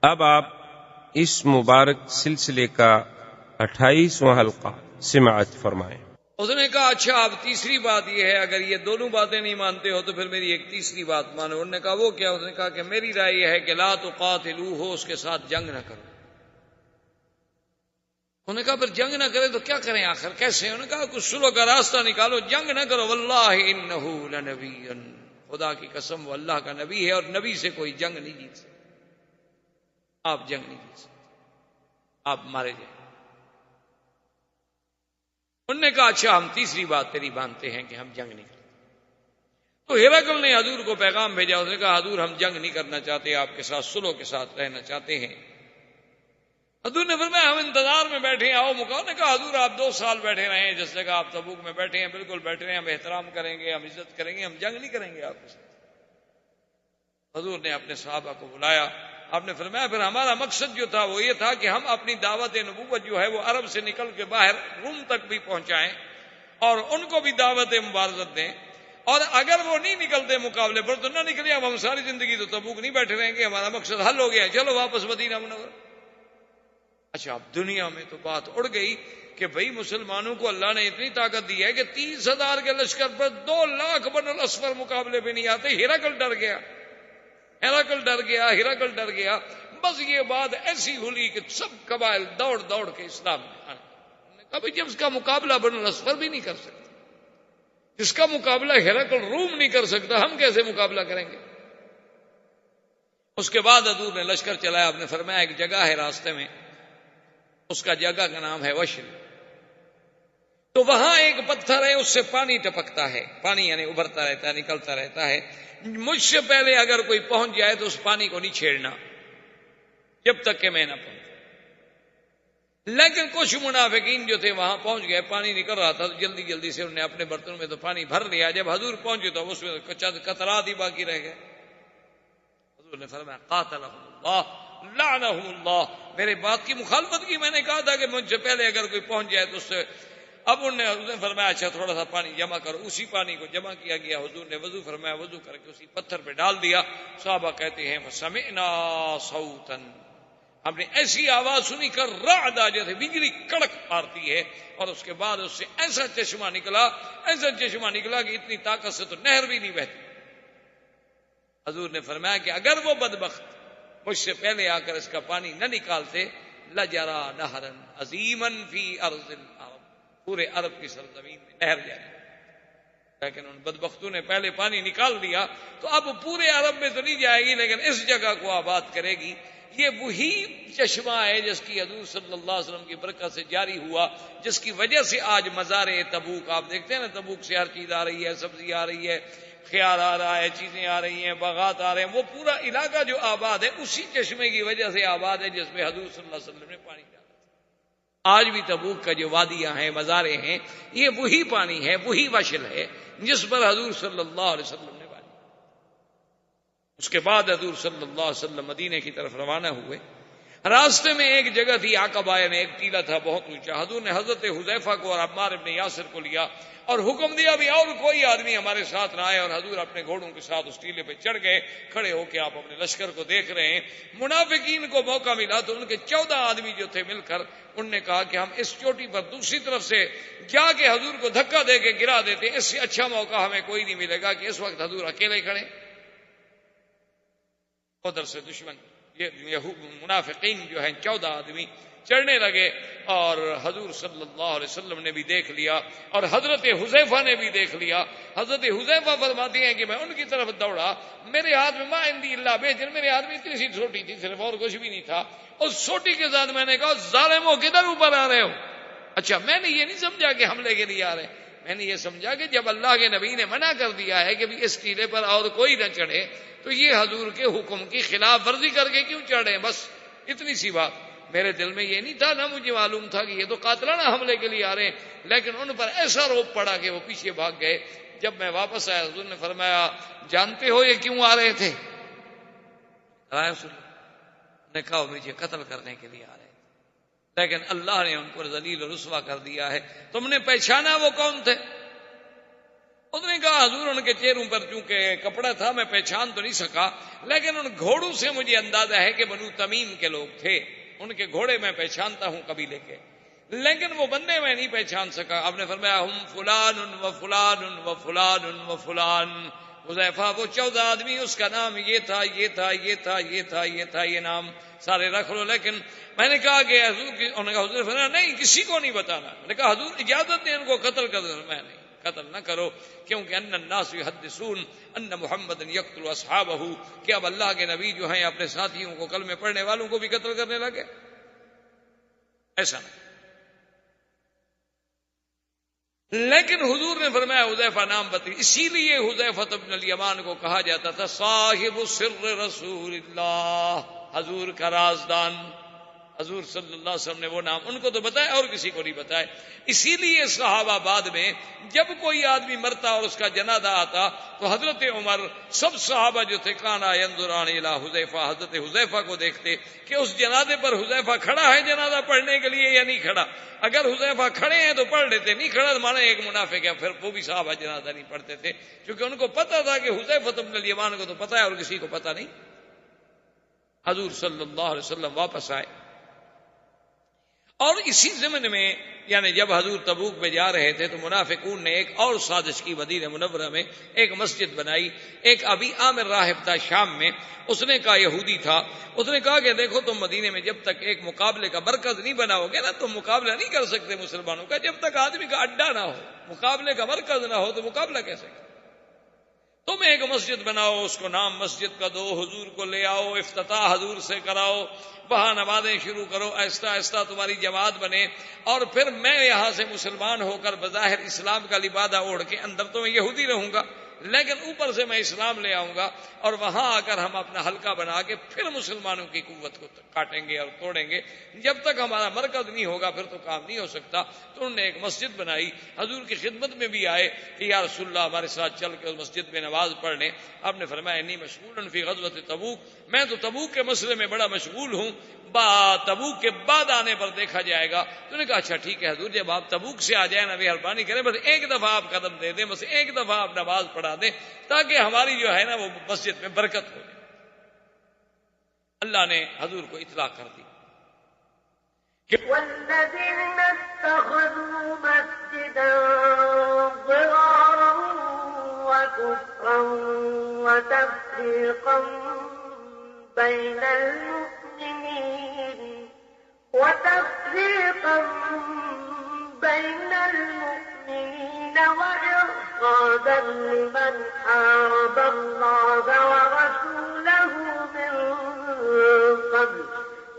اب آپ اس مبارک سلسلے کا 28واں حلقہ سماعت فرمائیں۔ اس نے کہا اچھا اب تیسری بات یہ ہے، اگر یہ دونوں باتیں نہیں مانتے ہو تو پھر میری ایک تیسری بات مانو۔ انہوں نے کہا وہ کیا؟ اس نے کہا کہ میری رائے یہ ہے کہ لا تقاتلوہ ہو، اس کے ساتھ جنگ نہ کرو۔ انہوں نے کہا پھر جنگ نہ کرے تو کیا کریں آخر، کیسے؟ انہوں نے کہا کچھ سلو کا راستہ نکالو، جنگ نہ کرو۔ واللہ انہ لنبی، خدا کی قسم وہ اللہ کا نبی ہے اور نبی سے کوئی جنگ نہیں جیت سکتا۔ آپ جنگ نہیں جیت سکتے، آپ مارے جائیں۔ انہوں نے کہا اچھا ہم تیسری بات تیری مانتے ہیں کہ ہم جنگ نہیں کرتے۔ تو ہرقل نے حضور کو پیغام بھیجا، اس نے کہا حضور ہم جنگ نہیں کرنا چاہتے، آپ کے ساتھ صلح کے ساتھ رہنا چاہتے ہیں۔ حضور نے فرمایا ہم انتظار میں بیٹھے ہیں، آؤ مکاؤ۔ نے کہا حضور آپ 2 سال بیٹھے رہے ہیں جس جگہ آپ تبوک میں بیٹھے ہیں، بالکل بیٹھے رہے ہیں، ہم احترام کریں گے، ہم عزت کریں گے، ہم جنگ نہیں کریں گے آپ کے ساتھ۔ حضور نے اپنے صحابہ کو بلایا، آپ نے فرمایا پھر ہمارا مقصد جو تھا وہ یہ تھا کہ ہم اپنی دعوت نبوت جو ہے وہ عرب سے نکل کے باہر روم تک بھی پہنچائیں اور ان کو بھی دعوت مبارزت دیں، اور اگر وہ نہیں نکلتے مقابلے پر تو نہ نکلے، اب ہم ساری زندگی تو تبوک نہیں بیٹھے رہیں گے، ہمارا مقصد حل ہو گیا، چلو واپس مدینہ منورہ۔ اچھا اب دنیا میں تو بات اڑ گئی کہ بھئی مسلمانوں کو اللہ نے اتنی طاقت دی ہے کہ 30,000 کے لشکر پر 2 لاکھ بنو الاسفر مقابلے پہ نہیں آتے۔ ہرقل ڈر گیا، ہرقل ڈر گیا۔ بس یہ بات ایسی ہوئی کہ سب قبائل دوڑ دوڑ کے اسلام میں آنے۔ کبھی جب اس کا مقابلہ بنو الاسفر بھی نہیں کر سکتا، جس کا مقابلہ ہرقل روم نہیں کر سکتا، ہم کیسے مقابلہ کریں گے؟ اس کے بعد حضور نے لشکر چلایا، آپ نے فرمایا ایک جگہ ہے راستے میں، اس کا جگہ کا نام ہے وشل، تو وہاں ایک پتھر ہے، اس سے پانی ٹپکتا ہے، پانی یعنی ابھرتا رہتا ہے، نکلتا رہتا ہے۔ مجھ سے پہلے اگر کوئی پہنچ جائے تو اس پانی کو نہیں چھیڑنا جب تک کہ میں نہ پہنچوں۔ لیکن کچھ منافقین جو تھے وہاں پہنچ گئے، پانی نکل رہا تھا تو جلدی جلدی سے انہوں نے اپنے برتنوں میں تو پانی بھر لیا۔ جب حضور پہنچے تو اس میں قطرات ہی باقی رہ گئے۔ حضور نے فرمایا قاتلہم اللہ لعنہم اللہ، میرے بات کی مخالفت کی، میں نے کہا تھا کہ مجھ سے پہلے اگر کوئی پہنچ جائے تو اس سے۔ اب انہوں نے فرمایا اچھا تھوڑا سا پانی جمع کرو، اسی پانی کو جمع کیا گیا۔ حضور نے وضو فرمایا، وضو کر کے اسی پتھر پہ ڈال دیا۔ صحابہ کہتے ہیں فسمعنا صوتا، ہم نے ایسی آواز سنی کر رعدا، جیسے بجلی کڑک مارتی ہے، اور اس کے بعد اس سے ایسا چشمہ نکلا کہ اتنی طاقت سے تو نہر بھی نہیں بہتی۔ حضور نے فرمایا کہ اگر وہ بدبخت مجھ سے پہلے آ کر اس کا پانی نہ نکالتے لجرا نہرا عظیما فی ارض العرب، پورے عرب کی سرزمین میں نہر جائے، لیکن ان بدبختوں نے پہلے پانی نکال دیا تو اب پورے عرب میں تو نہیں جائے گی، لیکن اس جگہ کو آباد کرے گی۔ یہ وہی چشمہ ہے جس کی حضور صلی اللہ علیہ وسلم کی برکت سے جاری ہوا، جس کی وجہ سے آج مزار تبوک، آپ دیکھتے ہیں نا تبوک سے ہر چیز آ رہی ہے، سبزی آ رہی ہے، خیار آ رہا ہے، چیزیں آ رہی ہیں، باغات آ رہے ہیں، وہ پورا علاقہ جو آباد ہے اسی چشمے کی وجہ سے آباد ہے جس میں حضور صلی اللہ علیہ وسلم نے پانی ڈالا۔ آج بھی تبوک کا جو وادیاں ہیں، مزاریں ہیں، یہ وہی پانی ہے، وہی وشل ہے جس پر حضور صلی اللہ علیہ وسلم نے پانی۔ اس کے بعد حضور صلی اللہ علیہ وسلم مدینے کی طرف روانہ ہوئے۔ راستے میں ایک جگہ تھی عقبہ، یعنی ایک ٹیلہ تھا بہت اونچا۔ حضور نے حضرت حذیفہ کو اور عمار ابن یاسر کو لیا اور حکم دیا بھی اور کوئی آدمی ہمارے ساتھ نہ آئے، اور حضور اپنے گھوڑوں کے ساتھ اس ٹیلے پہ چڑھ گئے۔ کھڑے ہو کے آپ اپنے لشکر کو دیکھ رہے ہیں۔ منافقین کو موقع ملا تو ان کے 14 آدمی جو تھے مل کر انہوں نے کہا کہ ہم اس چوٹی پر دوسری طرف سے جا کے حضور کو دھکا دے کے گرا دیتے ہیں، اس سے اچھا موقع ہمیں کوئی نہیں ملے گا کہ اس وقت حضور اکیلے کھڑے۔ ادھر سے دشمن یہ منافقین جو ہیں 14 آدمی چڑھنے لگے، اور حضور صلی اللہ علیہ وسلم نے بھی دیکھ لیا اور حضرت حذیفہ نے بھی دیکھ لیا۔ حضرت حذیفہ فرماتے ہیں کہ میں ان کی طرف دوڑا، میرے ہاتھ میں ما عندی الا بیجن، میرے ہاتھ میں اتنی سی چھوٹی تھی، صرف اور کچھ بھی نہیں تھا۔ اس چھوٹی کے ساتھ میں نے کہا ظالموں کدھر اوپر آ رہے ہو؟ اچھا میں نے یہ نہیں سمجھا کہ حملے کے لیے آ رہے ہیں، میں نے یہ سمجھا کہ جب اللہ کے نبی نے منع کر دیا ہے کہ بھی اس ٹیلے پر اور کوئی نہ چڑھے تو یہ حضور کے حکم کی خلاف ورزی کر کے کیوں چڑھے، بس اتنی سی بات۔ میرے دل میں یہ نہیں تھا، نہ مجھے معلوم تھا کہ یہ تو قاتلانہ حملے کے لیے آ رہے ہیں، لیکن ان پر ایسا روب پڑا کہ وہ پیچھے بھاگ گئے۔ جب میں واپس آیا حضور نے فرمایا جانتے ہو یہ کیوں آ رہے تھے؟ نے کہا مجھے قتل کرنے کے لیے آ رہے تھے، لیکن اللہ نے ان کو ذلیل و رسوا کر دیا ہے۔ تم نے پہچانا وہ کون تھے؟ اس نے کہا حضور ان کے چہروں پر چونکہ کپڑا تھا میں پہچان تو نہیں سکا، لیکن ان گھوڑوں سے مجھے اندازہ ہے کہ بنو تمیم کے لوگ تھے، ان کے گھوڑے میں پہچانتا ہوں قبیلے کے، لیکن وہ بندے میں نہیں پہچان سکا۔ آپ نے فرمایا ہم فلان و فلان و فلان و فلان، حذیفہ وہ 14 آدمی، اس کا نام یہ تھا یہ تھا یہ تھا یہ تھا یہ تھا، یہ نام سارے رکھ لو۔ لیکن میں نے کہا کہ حضور کی، انہوں نے کہا حضور فرمایا نہیں کسی کو نہیں بتانا۔ میں نے کہا حضور اجازت دیں ان کو قتل کر دیں۔ میں نہیں، قتل نہ کرو، کیونکہ ان الناس یحدثون ان محمد یقتل اصحابہ، کہ اب اللہ کے نبی جو ہیں اپنے ساتھیوں کو، کلمے پڑھنے والوں کو بھی قتل کرنے لگے، ایسا نہیں۔ لیکن حضور نے فرمایا حذیفہ نام بتائی، اسی لیے حذیفہ بن الیمان کو کہا جاتا تھا صاحب سر رسول اللہ، حضور کا رازدان۔ حضور صلی اللہ علیہ وسلم نے وہ نام ان کو تو بتایا اور کسی کو نہیں بتایا۔ اسی لیے صحابہ بعد میں جب کوئی آدمی مرتا اور اس کا جنازہ آتا تو حضرت عمر سب صحابہ جو تھے کانا ینظران الی حذیفہ، حضرت حذیفہ کو دیکھتے کہ اس جنازے پر حذیفہ کھڑا ہے جنازہ پڑھنے کے لیے یا نہیں کھڑا۔ اگر حذیفہ کھڑے ہیں تو پڑھ لیتے، نہیں کھڑا تو مانا ایک منافق ہے، پھر وہ بھی صحابہ جنازہ نہیں پڑھتے تھے، کیونکہ ان کو پتا تھا کہ حذیفہ بن الیمان کو تو پتا ہے اور کسی کو پتا نہیں۔ حضور صلی اللہ علیہ وسلم واپس آئے، اور اسی ضمن میں یعنی جب حضور تبوک میں جا رہے تھے تو منافقون نے ایک اور سازش کی، مدینہ منورہ میں ایک مسجد بنائی۔ ایک ابی عامر راہب تھا شام میں، اس نے کہا، یہودی تھا، اس نے کہا کہ دیکھو تم مدینے میں جب تک ایک مقابلے کا مرکز نہیں بناؤ گے نا، تم مقابلہ نہیں کر سکتے مسلمانوں کا، جب تک آدمی کا اڈا نہ ہو، مقابلے کا مرکز نہ ہو تو مقابلہ کیسے کرے؟ تم ایک مسجد بناؤ، اس کو نام مسجد کا دو، حضور کو لے آؤ، افتتاح حضور سے کراؤ، وہاں نمازیں شروع کرو، آہستہ آہستہ تمہاری جماعت بنے، اور پھر میں یہاں سے مسلمان ہو کر بظاہر اسلام کا لبادہ اوڑھ کے، اندر تو میں یہودی رہوں گا لیکن اوپر سے میں اسلام لے آؤں گا، اور وہاں آ کر ہم اپنا حلقہ بنا کے پھر مسلمانوں کی قوت کو کاٹیں گے اور توڑیں گے۔ جب تک ہمارا مرکز نہیں ہوگا پھر تو کام نہیں ہو سکتا۔ تو انہوں نے ایک مسجد بنائی، حضور کی خدمت میں بھی آئے کہ یا رسول اللہ ہمارے ساتھ چل کے اس مسجد میں نماز پڑھ لیں۔ آپ نے فرمایا انی مشغول فی غزوۃ تبوک، میں تو تبوک کے مسئلے میں بڑا مشغول ہوں، تبوک کے بعد آنے پر دیکھا جائے گا۔ تو نے کہا اچھا ٹھیک ہے حضور، جب آپ تبوک سے آ جائیں نا مہربانی کریں، بس ایک دفعہ آپ قدم دے دیں، بس ایک دفعہ آپ نماز پڑھا دیں تاکہ ہماری جو ہے نا وہ مسجد میں برکت ہو جائے۔ اللہ نے حضور کو اطلاع کر دی۔ والذين اتخذوا مسجدا ضرارا وكفرا وتفريقا بين المؤمنين وإرصادا لمن حارب الله ورسوله من قبل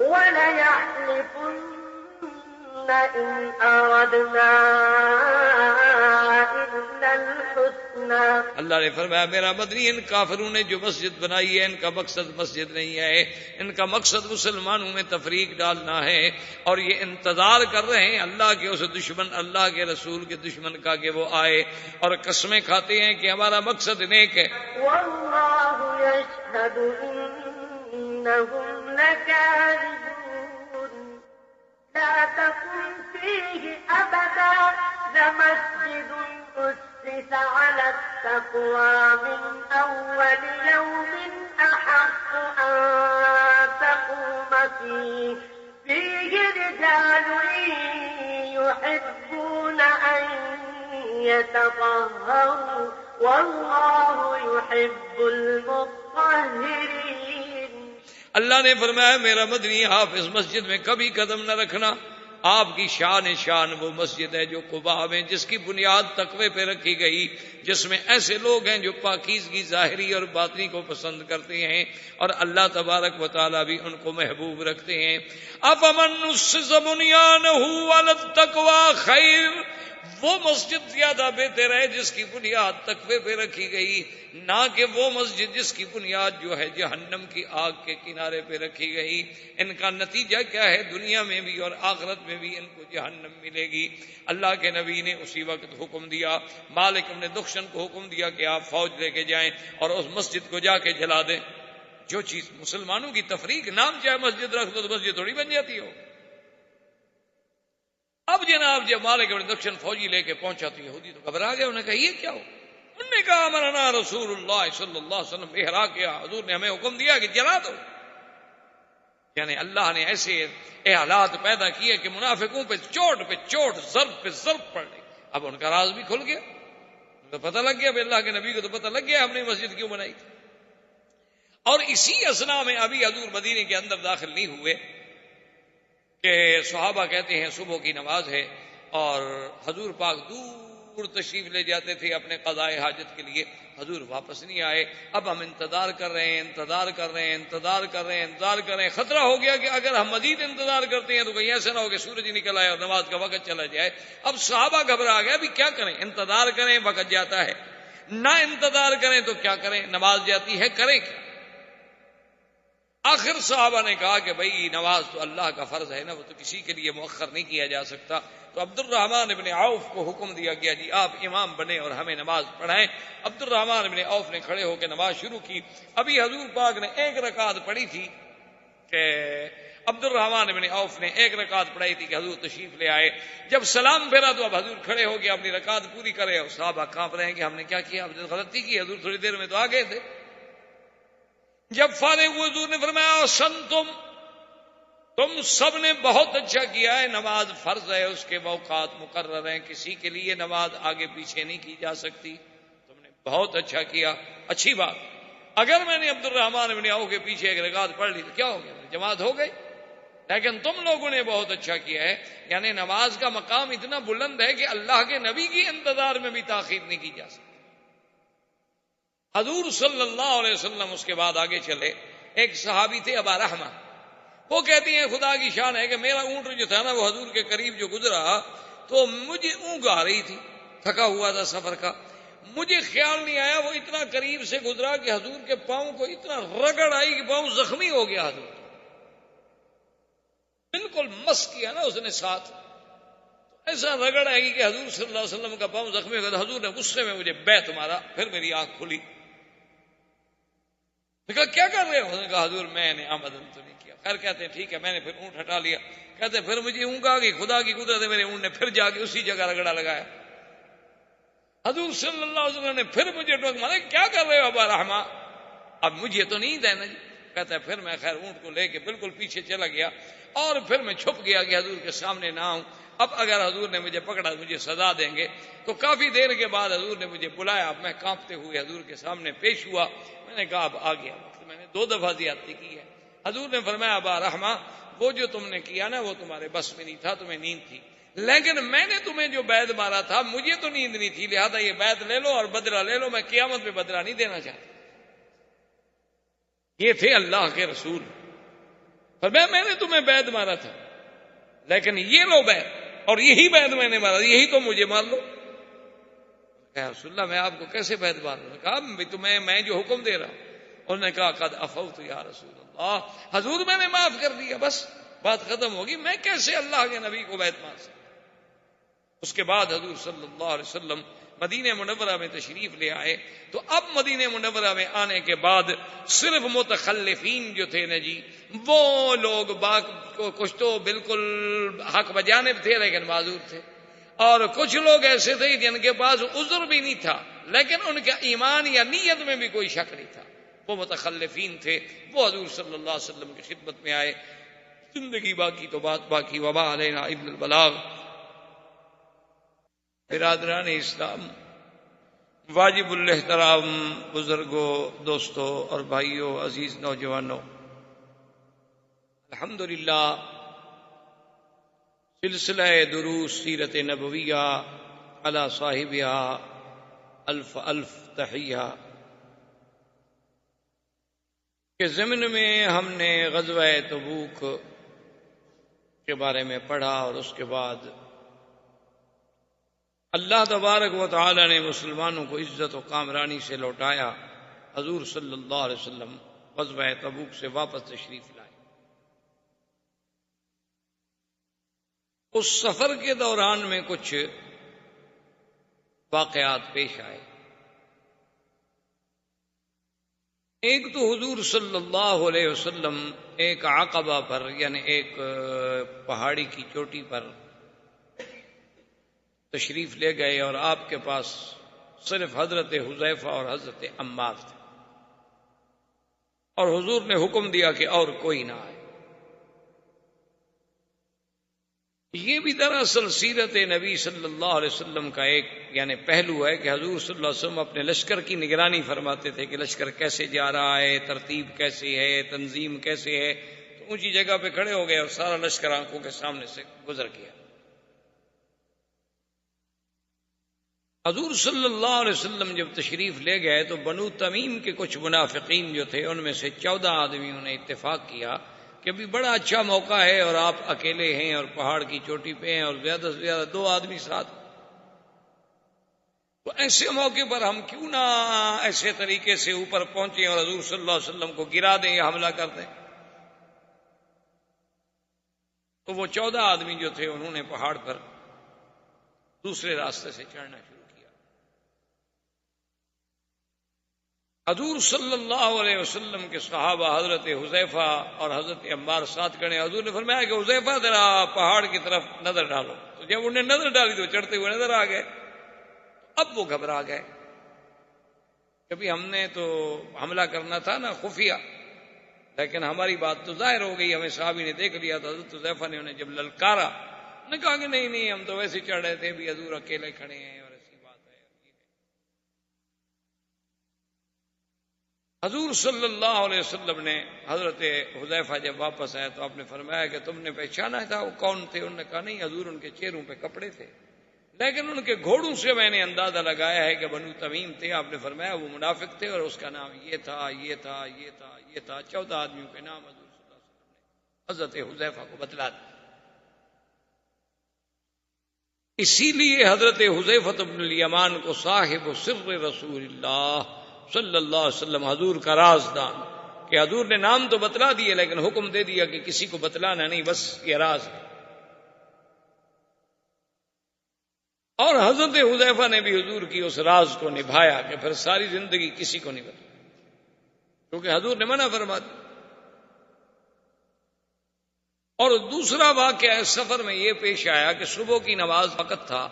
وليحلفن إن أردنا إلا الحسنى۔ اللہ نے فرمایا میرا مدنی، ان کافروں نے جو مسجد بنائی ہے ان کا مقصد مسجد نہیں ہے، ان کا مقصد مسلمانوں میں تفریق ڈالنا ہے، اور یہ انتظار کر رہے ہیں اللہ کے اس دشمن، اللہ کے رسول کے دشمن کا کہ وہ آئے، اور قسمیں کھاتے ہیں کہ ہمارا مقصد نیک ہے۔ والله يشهد إنهم لكاذبون۔ لا تقم فيه أبدا لمسجد أسس على التقوى من أول يوم أحق أن تقوم فيه رجال يحبون أن يتطهروا والله يحب المطهرين۔ اللہ نے فرمایا میرا مدنی آپ اس مسجد میں کبھی قدم نہ رکھنا، آپ کی شان وہ مسجد ہے جو قباء میں، جس کی بنیاد تقوی پہ رکھی گئی، جس میں ایسے لوگ ہیں جو پاکیزگی ظاہری اور باطنی کو پسند کرتے ہیں، اور اللہ تبارک و تعالیٰ بھی ان کو محبوب رکھتے ہیں۔ افمن اسس بنیانہ علی التقوی خیر، وہ مسجد زیادہ بہتر ہے جس کی بنیاد تقوی پہ رکھی گئی، نہ کہ وہ مسجد جس کی بنیاد جو ہے جہنم کی آگ کے کنارے پہ رکھی گئی۔ ان کا نتیجہ کیا ہے؟ دنیا میں بھی اور آخرت میں بھی ان کو جہنم ملے گی۔ اللہ کے نبی نے اسی وقت حکم دیا، مالک ابن دخشن کو حکم دیا کہ آپ فوج لے کے جائیں اور اس مسجد کو جا کے جلا دیں۔ جو چیز مسلمانوں کی تفریق، نام چاہے مسجد رکھ دو تو مسجد تھوڑی بن جاتی ہو۔ اب جناب جب مالک ابن دخشن فوجی لے کے پہنچا تو یہودی تو گھبرا گئے، انہوں نے کہا یہ کیا ہو؟ انہوں نے کہا امرنا رسول اللہ صلی اللہ علیہ وسلم احراق کیا، حضور نے ہمیں حکم دیا کہ جلا دو. یعنی اللہ نے ایسے حالات پیدا کیے کہ منافقوں پہ چوٹ ضرب پہ ضرب پڑ گئی. اب ان کا راز بھی کھل گیا، تو پتہ لگ گیا، اللہ کے نبی کو تو پتہ لگ گیا ہم نے مسجد کیوں بنائی تھی. اور اسی اسنا میں ابھی حضور مدینے کے اندر داخل نہیں ہوئے کہ صحابہ کہتے ہیں صبح کی نماز ہے اور حضور پاک دور تشریف لے جاتے تھے اپنے قضاء حاجت کے لیے. حضور واپس نہیں آئے. اب ہم انتظار کر رہے ہیں. خطرہ ہو گیا کہ اگر ہم مزید انتظار کرتے ہیں تو کہیں ایسا نہ ہو کہ سورج ہی نکل آئے اور نماز کا وقت چلا جائے. اب صحابہ گھبرا گئے، ابھی کیا کریں؟ انتظار کریں وقت جاتا ہے، نہ انتظار کریں تو کیا کریں؟ نماز جاتی ہے، کریں کیا؟ آخر صحابہ نے کہا کہ بھئی نماز تو اللہ کا فرض ہے نا، وہ تو کسی کے لیے مؤخر نہیں کیا جا سکتا. تو عبد الرحمن ابن عوف کو حکم دیا گیا جی آپ امام بنے اور ہمیں نماز پڑھائیں. عبد الرحمن ابن عوف نے کھڑے ہو کے نماز شروع کی. ابھی حضور پاک نے ایک رکعت پڑھی تھی کہ عبد الرحمن ابن عوف نے ایک رکعت پڑھائی تھی کہ حضور تشریف لے آئے. جب سلام پھیرا تو اب حضور کھڑے ہو گیا اپنی رکعت پوری کرے اور صحابہ کانپ رہے ہیں کہ ہم نے کیا کیا، ہم نے غلطی کی. حضور تھوڑی دیر میں تو آ گئے تھے. جب فارغ ہوئے حضور نے فرمایا تم سب نے بہت اچھا کیا ہے، نماز فرض ہے، اس کے اوقات مقرر ہیں، کسی کے لیے نماز آگے پیچھے نہیں کی جا سکتی. تم نے بہت اچھا کیا، اچھی بات. اگر میں نے عبد الرحمن بن عوف کے پیچھے ایک رکعت پڑھ لی تو کیا ہو گیا، جماعت ہو گئی. لیکن تم لوگوں نے بہت اچھا کیا ہے. یعنی نماز کا مقام اتنا بلند ہے کہ اللہ کے نبی کی انتظار میں بھی تاخیر نہیں کی جا سکتی. حضور صلی اللہ علیہ وسلم اس کے بعد آگے چلے. ایک صحابی تھے ابا رحمہ، وہ کہتی ہیں خدا کی شان ہے کہ میرا اونٹ جو تھا نا وہ حضور کے قریب جو گزرا تو مجھے اونگ آ رہی تھی، تھکا ہوا تھا سفر کا. مجھے خیال نہیں آیا وہ اتنا قریب سے گزرا کہ حضور کے پاؤں کو اتنا رگڑ آئی کہ پاؤں زخمی ہو گیا. حضور بالکل مس کیا نا اس نے ساتھ، ایسا رگڑ آئی کہ حضور صلی اللہ علیہ وسلم کا پاؤں زخمی ہو گیا. حضور نے غصے میں مجھے بیت مارا، پھر میری آنکھ کھلی. کہا کیا کر رہے ہو؟ اس نے کہا حضور میں نے آمدن تو نہیں کیا. خیر کہتے ہیں ٹھیک ہے، میں نے پھر اونٹ ہٹا لیا. کہتے ہیں پھر مجھے اونگ آ گئی، خدا کی قدرت ہے میرے اونٹ نے پھر جا کے اسی جگہ رگڑا لگایا. حضور صلی اللہ علیہ وسلم نے پھر مجھے ٹوک مارا، کیا کر رہے ہو ابا رحمہ؟ اب مجھے تو نیند ہے نا جی. کہتا ہے پھر میں خیر اونٹ کو لے کے بالکل پیچھے چلا گیا اور پھر میں چھپ گیا کہ حضور کے سامنے نہ آؤں. اب اگر حضور نے مجھے پکڑا مجھے سزا دیں گے. تو کافی دیر کے بعد حضور نے مجھے بلایا. اب میں کانپتے ہوئے حضور کے سامنے پیش ہوا. میں نے کہا اب آ گیا وقت. میں نے 2 دفعہ زیادتی کی ہے. حضور نے فرمایا ابا رحمہ وہ جو تم نے کیا نا وہ تمہارے بس میں نہیں تھا، تمہیں نیند تھی. لیکن میں نے تمہیں جو بیعت مارا تھا مجھے تو نیند نہیں تھی، لہذا یہ بیعت لے لو اور بدلہ لے لو. میں قیامت میں بدلہ نہیں دینا چاہتا. یہ تھے اللہ کے رسول. فرمایا میں نے تمہیں بیعت مارا تھا لیکن یہ لو بیعت، اور یہی بیعت میں نے مارا، یہی تو مجھے مار لو. کہا رسول اللہ میں آپ کو کیسے بیعت ماروں؟ کہا تمہیں میں جو حکم دے رہا ہوں. انہوں نے کہا قد عفوت یا رسول اللہ، حضور میں نے معاف کر دیا، بس بات ختم ہوگی. میں کیسے اللہ کے نبی کو بیعت مار سکتا؟ اس کے بعد حضور صلی اللہ علیہ وسلم مدینہ منورہ میں تشریف لے آئے. تو اب مدینہ منورہ میں آنے کے بعد صرف متخلفین جو تھے نا جی، وہ لوگ کچھ تو بالکل حق بجانب تھے لیکن معذور تھے، اور کچھ لوگ ایسے تھے جن کے پاس عذر بھی نہیں تھا لیکن ان کا ایمان یا نیت میں بھی کوئی شک نہیں تھا. وہ متخلفین تھے. وہ حضور صلی اللہ علیہ وسلم کی خدمت میں آئے. زندگی باقی تو بات باقی. وما علینا الا البلاغ. برادران اسلام، واجب الاحترام بزرگوں، دوستوں اور بھائیوں، عزیز نوجوانوں، الحمدللہ سلسلہ دروس سیرت نبویہ علی صاحبہا الف الف تحیہ کے ضمن میں ہم نے غزوہ تبوک کے بارے میں پڑھا اور اس کے بعد اللہ تبارک و تعالی نے مسلمانوں کو عزت و کامرانی سے لوٹایا. حضور صلی اللہ علیہ وسلم غزوہ تبوک سے واپس تشریف لائے. اس سفر کے دوران میں کچھ واقعات پیش آئے. ایک تو حضور صلی اللہ علیہ وسلم ایک عقبہ پر یعنی ایک پہاڑی کی چوٹی پر تشریف لے گئے اور آپ کے پاس صرف حضرت حذیفہ اور حضرت عمار تھے، اور حضور نے حکم دیا کہ اور کوئی نہ آئے۔ یہ بھی دراصل سیرت نبی صلی اللہ علیہ وسلم کا ایک یعنی پہلو ہے کہ حضور صلی اللہ علیہ وسلم اپنے لشکر کی نگرانی فرماتے تھے کہ لشکر کیسے جا رہا ہے، ترتیب کیسی ہے، تنظیم کیسے ہے۔ تو اونچی جگہ پہ کھڑے ہو گئے اور سارا لشکر آنکھوں کے سامنے سے گزر گیا۔ حضور صلی اللہ علیہ وسلم جب تشریف لے گئے تو بنو تمیم کے کچھ منافقین جو تھے ان میں سے 14 آدمیوں نے اتفاق کیا کہ ابھی بڑا اچھا موقع ہے اور آپ اکیلے ہیں اور پہاڑ کی چوٹی پہ ہیں اور زیادہ سے زیادہ 2 آدمی ساتھ، تو ایسے موقع پر ہم کیوں نہ ایسے طریقے سے اوپر پہنچیں اور حضور صلی اللہ علیہ وسلم کو گرا دیں یا حملہ کر دیں۔ تو وہ 14 آدمی جو تھے انہوں نے پہاڑ پر دوسرے راستے سے چڑھنا شروع کیا۔ حضور صلی اللہ علیہ وسلم کے صحابہ حضرت حذیفہ اور حضرت عمار ساتھ کھڑے۔ حضور نے فرمایا کہ حذیفہ ذرا پہاڑ کی طرف نظر ڈالو، تو جب انہوں نے نظر ڈالی تو چڑھتے ہوئے نظر آ گئے۔ اب وہ گھبرا گئے، کبھی ہم نے تو حملہ کرنا تھا نا خفیہ، لیکن ہماری بات تو ظاہر ہو گئی، ہمیں صحابی نے دیکھ لیا۔ تو حضرت حذیفہ نے انہیں جب للکارا، نے کہا کہ نہیں ہم تو ویسے چڑھ رہے تھے، بھی حضور اکیلے کھڑے ہیں اور ایسی بات ہے۔ حضور صلی اللہ علیہ وسلم نے حضرت حذیفہ جب واپس آئے تو آپ نے فرمایا کہ تم نے پہچانا تھا وہ کون تھے؟ انہوں نے کہا نہیں حضور، ان کے چہروں پہ کپڑے تھے، لیکن ان کے گھوڑوں سے میں نے اندازہ لگایا ہے کہ بنو تمیم تھے۔ آپ نے فرمایا وہ منافق تھے اور اس کا نام یہ تھا یہ تھا یہ تھا یہ تھا۔ 14 آدمیوں کے نام حضور صلی اللہ علیہ وسلم نے حضرت حذیفہ کو بتلا دیا۔ اسی لیے حضرت حذیفہ بن الیمان کو صاحب سر رسول اللہ صلی اللہ علیہ وسلم، حضور کا رازدان، کہ حضور نے نام تو بتلا دیے لیکن حکم دے دیا کہ کسی کو بتلانا نہیں، بس یہ راز ہے۔ اور حضرت حذیفہ نے بھی حضور کی اس راز کو نبھایا کہ پھر ساری زندگی کسی کو نہیں بتایا، کیونکہ حضور نے منع فرما دیا۔ اور دوسرا واقعہ سفر میں یہ پیش آیا کہ صبح کی نماز وقت تھا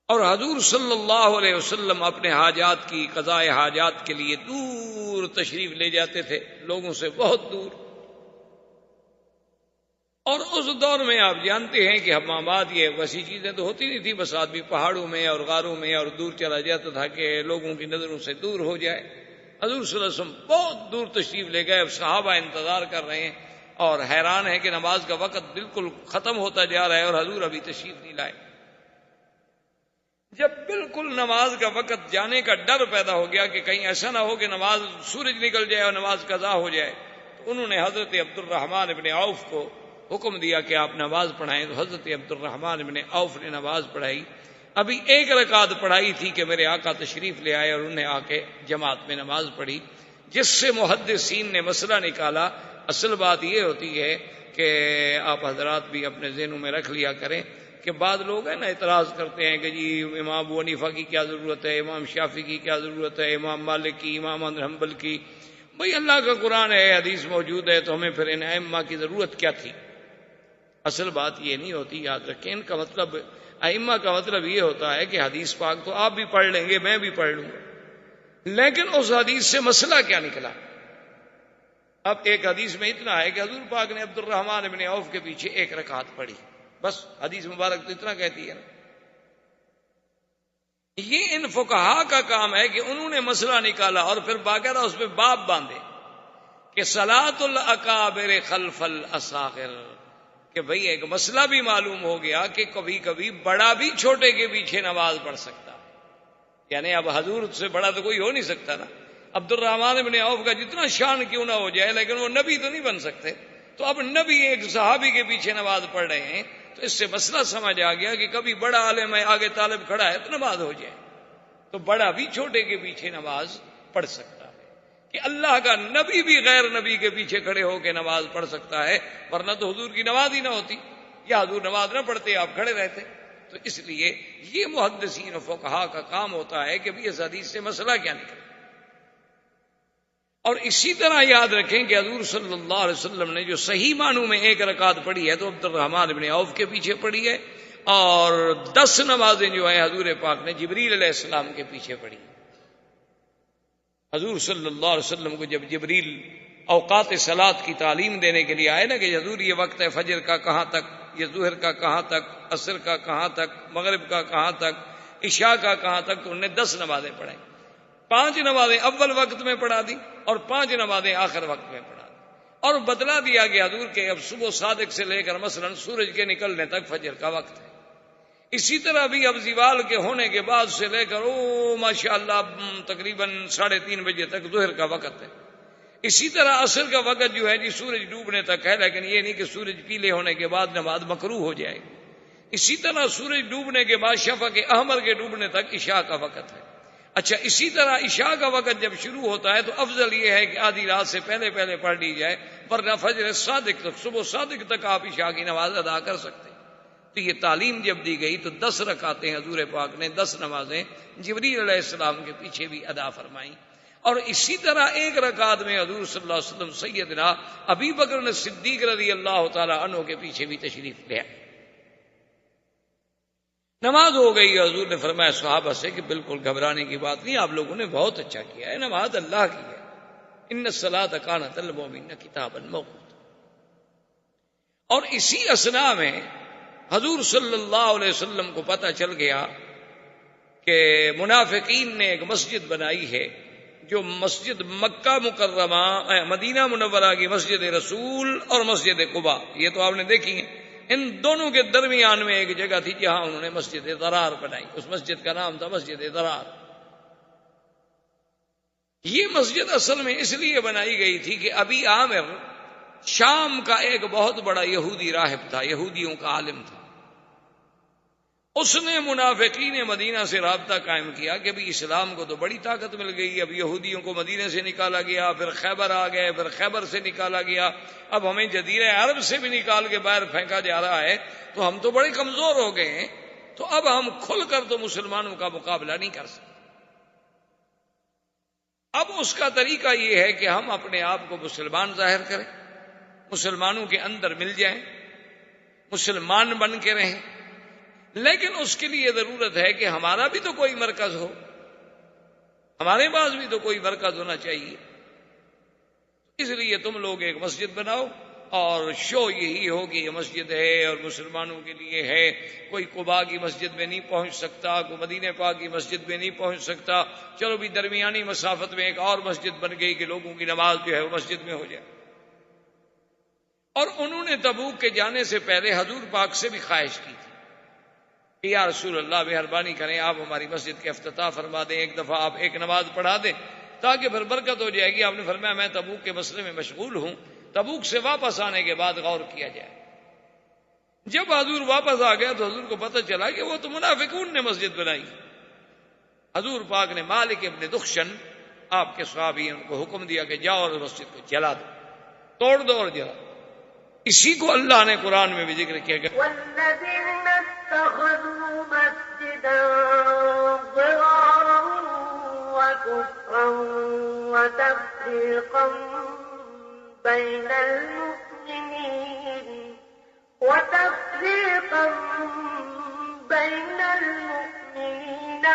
اور حضور صلی اللہ علیہ وسلم اپنے حاجات کی قضاء حاجات کے لیے دور تشریف لے جاتے تھے، لوگوں سے بہت دور۔ اور اس دور میں آپ جانتے ہیں کہ حمامات یہ ویسی چیزیں تو ہوتی نہیں تھی، بس آدمی پہاڑوں میں اور غاروں میں اور دور چلا جاتا تھا کہ لوگوں کی نظروں سے دور ہو جائے۔ حضور صلی اللہ علیہ وسلم بہت دور تشریف لے گئے، اب صحابہ انتظار کر رہے ہیں اور حیران ہے کہ نماز کا وقت بالکل ختم ہوتا جا رہا ہے اور حضور ابھی تشریف نہیں لائے۔ جب بالکل نماز کا وقت جانے کا ڈر پیدا ہو گیا کہ کہیں ایسا نہ ہو کہ نماز سورج نکل جائے اور نماز قضا ہو جائے، تو انہوں نے حضرت عبد الرحمن ابن عوف کو حکم دیا کہ آپ نماز پڑھائیں۔ تو حضرت عبد الرحمن ابن عوف نے نماز پڑھائی۔ ابھی 1 رکعت پڑھائی تھی کہ میرے آقا تشریف لے آئے اور انہیں آ کے جماعت میں نماز پڑھی، جس سے محدثین نے مسئلہ نکالا۔ اصل بات یہ ہوتی ہے کہ آپ حضرات بھی اپنے ذہنوں میں رکھ لیا کریں کہ بعض لوگ ہیں نا اعتراض کرتے ہیں کہ جی امام ابو حنیفہ کی کیا ضرورت ہے، امام شافعی کی کیا ضرورت ہے، امام مالک کی، امام احمد حنبل کی۔ بھئی اللہ کا قرآن ہے، حدیث موجود ہے، تو ہمیں پھر ان ائمہ کی ضرورت کیا تھی؟ اصل بات یہ نہیں ہوتی، یاد رکھیں۔ ان کا مطلب ائمہ کا مطلب یہ ہوتا ہے کہ حدیث پاک تو آپ بھی پڑھ لیں گے، میں بھی پڑھ لوں گا، لیکن اس حدیث سے مسئلہ کیا نکلا؟ اب ایک حدیث میں اتنا ہے کہ حضور پاک نے عبد الرحمن ابن عوف کے پیچھے 1 رکعت پڑھی، بس حدیث مبارک تو اتنا کہتی ہے نا۔ یہ ان فقہا کا کام ہے کہ انہوں نے مسئلہ نکالا اور پھر باقاعدہ اس پہ باب باندھے کہ صلاۃ الاکابر خلف الاصاغر، کہ بھئی ایک مسئلہ بھی معلوم ہو گیا کہ کبھی کبھی بڑا بھی چھوٹے کے پیچھے نماز پڑھ سکتا ہے، یعنی اب حضور سے بڑا تو کوئی ہو نہیں سکتا نا۔ عبد الرحمن ابن عوف کا جتنا شان کیوں نہ ہو جائے لیکن وہ نبی تو نہیں بن سکتے، تو اب نبی ایک صحابی کے پیچھے نماز پڑھ رہے ہیں، تو اس سے مسئلہ سمجھ آ گیا کہ کبھی بڑا عالم ہے آگے طالب کھڑا ہے تو نماز ہو جائے، تو بڑا بھی چھوٹے کے پیچھے نماز پڑھ سکتا ہے، کہ اللہ کا نبی بھی غیر نبی کے پیچھے کھڑے ہو کے نماز پڑھ سکتا ہے، ورنہ تو حضور کی نماز ہی نہ ہوتی، یا حضور نماز نہ پڑھتے آپ کھڑے رہتے۔ تو اس لیے یہ محدثین و فقہا کا کام ہوتا ہے کہ بھی اس حدیث سے مسئلہ کیا نکلے۔ اور اسی طرح یاد رکھیں کہ حضور صلی اللہ علیہ وسلم نے جو صحیح معنوں میں 1 رکعت پڑھی ہے تو عبد الرحمن ابن عوف کے پیچھے پڑھی ہے، اور 10 نمازیں جو ہیں حضور پاک نے جبریل علیہ السلام کے پیچھے پڑھی. حضور صلی اللہ علیہ وسلم کو جب جبریل اوقات صلاۃ کی تعلیم دینے کے لیے آئے نا کہ حضور یہ وقت ہے فجر کا کہاں تک، یہ ظہر کا کہاں تک، عصر کا کہاں تک، مغرب کا کہاں تک، عشاء کا کہاں تک، تو انہوں نے 10 نمازیں پڑھائیں. 5 نمازیں اول وقت میں پڑھا دی اور 5 نمازیں آخر وقت میں پڑھا دی، اور بدلا دیا گیا حضور کے اب صبح صادق سے لے کر مثلا سورج کے نکلنے تک فجر کا وقت ہے. اسی طرح بھی اب زوال کے ہونے کے بعد سے لے کر ماشاءاللہ تقریباً 3:30 بجے تک ظہر کا وقت ہے. اسی طرح عصر کا وقت جو ہے جی سورج ڈوبنے تک ہے، لیکن یہ نہیں کہ سورج پیلے ہونے کے بعد نماز مکروہ ہو جائے گی. اسی طرح سورج ڈوبنے کے بعد شفق احمر کے ڈوبنے تک عشاء کا وقت ہے. اچھا، اسی طرح عشاء کا وقت جب شروع ہوتا ہے تو افضل یہ ہے کہ آدھی رات سے پہلے پہلے پڑھ لی جائے، ورنہ فجر صادق تک، صبح صادق تک آپ عشاء کی نماز ادا کر سکتے ہیں. تو یہ تعلیم جب دی گئی تو 10 رکعتیں حضور پاک نے 10 نمازیں جبریل علیہ السلام کے پیچھے بھی ادا فرمائیں. اور اسی طرح 1 رکعت میں حضور صلی اللہ علیہ وسلم سیدنا ابی بکر صدیق رضی اللہ تعالی عنہ کے پیچھے بھی تشریف لے آئے. نماز ہو گئی. حضور نے فرمایا صحابہ سے کہ بالکل گھبرانے کی بات نہیں، آپ لوگوں نے بہت اچھا کیا ہے، نماز اللہ کی ہے. ان الصلاۃ کانت للمؤمنین کتابا موقوتا. اور اسی اثناء میں حضور صلی اللہ علیہ وسلم کو پتہ چل گیا کہ منافقین نے ایک مسجد بنائی ہے جو مسجد مکہ مکرمہ مدینہ منورہ کی مسجد رسول اور مسجد قباء، یہ تو آپ نے دیکھی ہیں، ان دونوں کے درمیان میں ایک جگہ تھی جہاں انہوں نے مسجد ضرار بنائی. اس مسجد کا نام تھا مسجد ضرار. یہ مسجد اصل میں اس لیے بنائی گئی تھی کہ ابی عامر شام کا ایک بہت بڑا یہودی راہب تھا، یہودیوں کا عالم تھا. اس نے منافقین مدینہ سے رابطہ قائم کیا کہ ابھی اسلام کو تو بڑی طاقت مل گئی، اب یہودیوں کو مدینہ سے نکالا گیا، پھر خیبر آ گئے، پھر خیبر سے نکالا گیا، اب ہمیں جزیرہ عرب سے بھی نکال کے باہر پھینکا جا رہا ہے، تو ہم تو بڑے کمزور ہو گئے ہیں، تو اب ہم کھل کر تو مسلمانوں کا مقابلہ نہیں کر سکتے. اب اس کا طریقہ یہ ہے کہ ہم اپنے آپ کو مسلمان ظاہر کریں، مسلمانوں کے اندر مل جائیں، مسلمان بن کے رہیں، لیکن اس کے لیے ضرورت ہے کہ ہمارا بھی تو کوئی مرکز ہو، ہمارے پاس بھی تو کوئی مرکز ہونا چاہیے. اس لیے تم لوگ ایک مسجد بناؤ اور شو یہی ہو کہ یہ مسجد ہے اور مسلمانوں کے لیے ہے، کوئی قباء کی مسجد میں نہیں پہنچ سکتا، کوئی مدینہ پاک کی مسجد میں نہیں پہنچ سکتا، چلو بھی درمیانی مسافت میں ایک اور مسجد بن گئی کہ لوگوں کی نماز جو ہے وہ مسجد میں ہو جائے. اور انہوں نے تبوک کے جانے سے پہلے حضور پاک سے بھی خواہش کی تھی کہ یا رسول اللہ مہربانی کریں آپ ہماری مسجد کے افتتاح فرما دیں، ایک دفعہ آپ ایک نماز پڑھا دیں تاکہ پھر برکت ہو جائے گی. آپ نے فرمایا میں تبوک کے مسئلے میں مشغول ہوں، تبوک سے واپس آنے کے بعد غور کیا جائے. جب حضور واپس آ گیا تو حضور کو پتہ چلا کہ وہ تو منافقون نے مسجد بنائی. حضور پاک نے مالک ابن دخشن آپ کے صحابی ان کو حکم دیا کہ جاؤ اور مسجد کو جلا دو، توڑ دو اور جلا. اسی کو اللہ نے قرآن میں بھی ذکر کیا کہ والذین اتخذوا مسجدا ضرارا وكفرا وتفريقا بين المؤمنين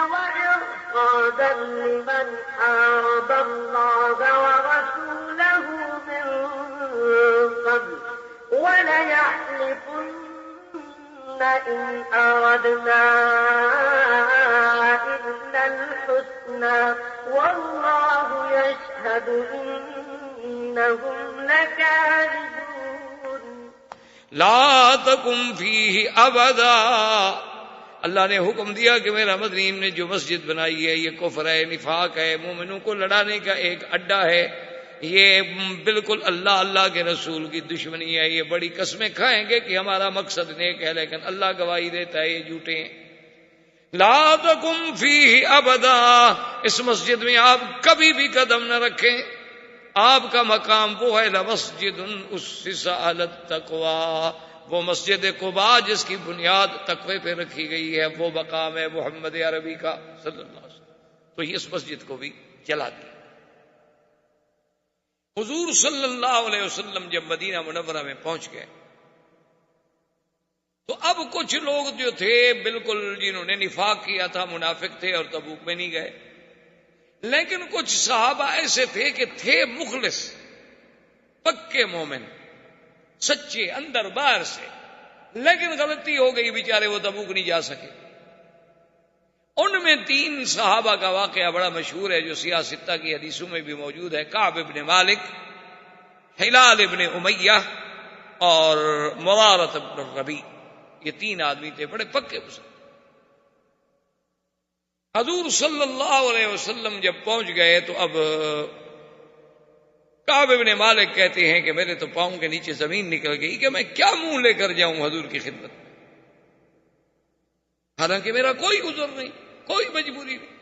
وإرصادا لمن حارب الله ورسوله من قبل وليحلفن إن أردنا إلا الحسنى والله يشهد إنهم لكاذبون. لا تقم فیہ ابدا. اللہ نے حکم دیا کہ میرا مدنی نے جو مسجد بنائی ہے یہ کفر ہے، نفاق ہے، مومنوں کو لڑانے کا ایک اڈا ہے، یہ بالکل اللہ کے رسول کی دشمنی ہے. یہ بڑی قسمیں کھائیں گے کہ ہمارا مقصد نیک ہے، لیکن اللہ گواہی دیتا ہے یہ جھوٹے ہیں. لا تقم فیہ ابدا. اس مسجد میں آپ کبھی بھی قدم نہ رکھیں. آپ کا مقام وہ ہے لمسجد اسس علی التقوی، وہ مسجد قباء جس کی بنیاد تقوی پہ رکھی گئی ہے، وہ مقام ہے محمد عربی کا صلی اللہ علیہ وسلم. تو اس مسجد کو بھی جلا دیا. حضور صلی اللہ علیہ وسلم جب مدینہ منورہ میں پہنچ گئے تو اب کچھ لوگ جو تھے بالکل جنہوں نے نفاق کیا تھا منافق تھے اور تبوک میں نہیں گئے، لیکن کچھ صحابہ ایسے تھے کہ تھے مخلص پکے مومن سچے اندر باہر سے، لیکن غلطی ہو گئی بیچارے وہ تبوک نہیں جا سکے۔ ان میں 3 صحابہ کا واقعہ بڑا مشہور ہے جو سیاہ ستہ کی حدیثوں میں بھی موجود ہے، کعب ابن مالک، ہلال ابن امیہ اور مرارۃ ابن الربیع۔ یہ 3 آدمی تھے بڑے پکے مسلمان۔ حضور صلی اللہ علیہ وسلم جب پہنچ گئے تو اب کعب ابن مالک کہتے ہیں کہ میرے تو پاؤں کے نیچے زمین نکل گئی کہ میں کیا منہ لے کر جاؤں حضور کی خدمت میں، حالانکہ میرا کوئی عذر نہیں، کوئی مجبوری نہیں۔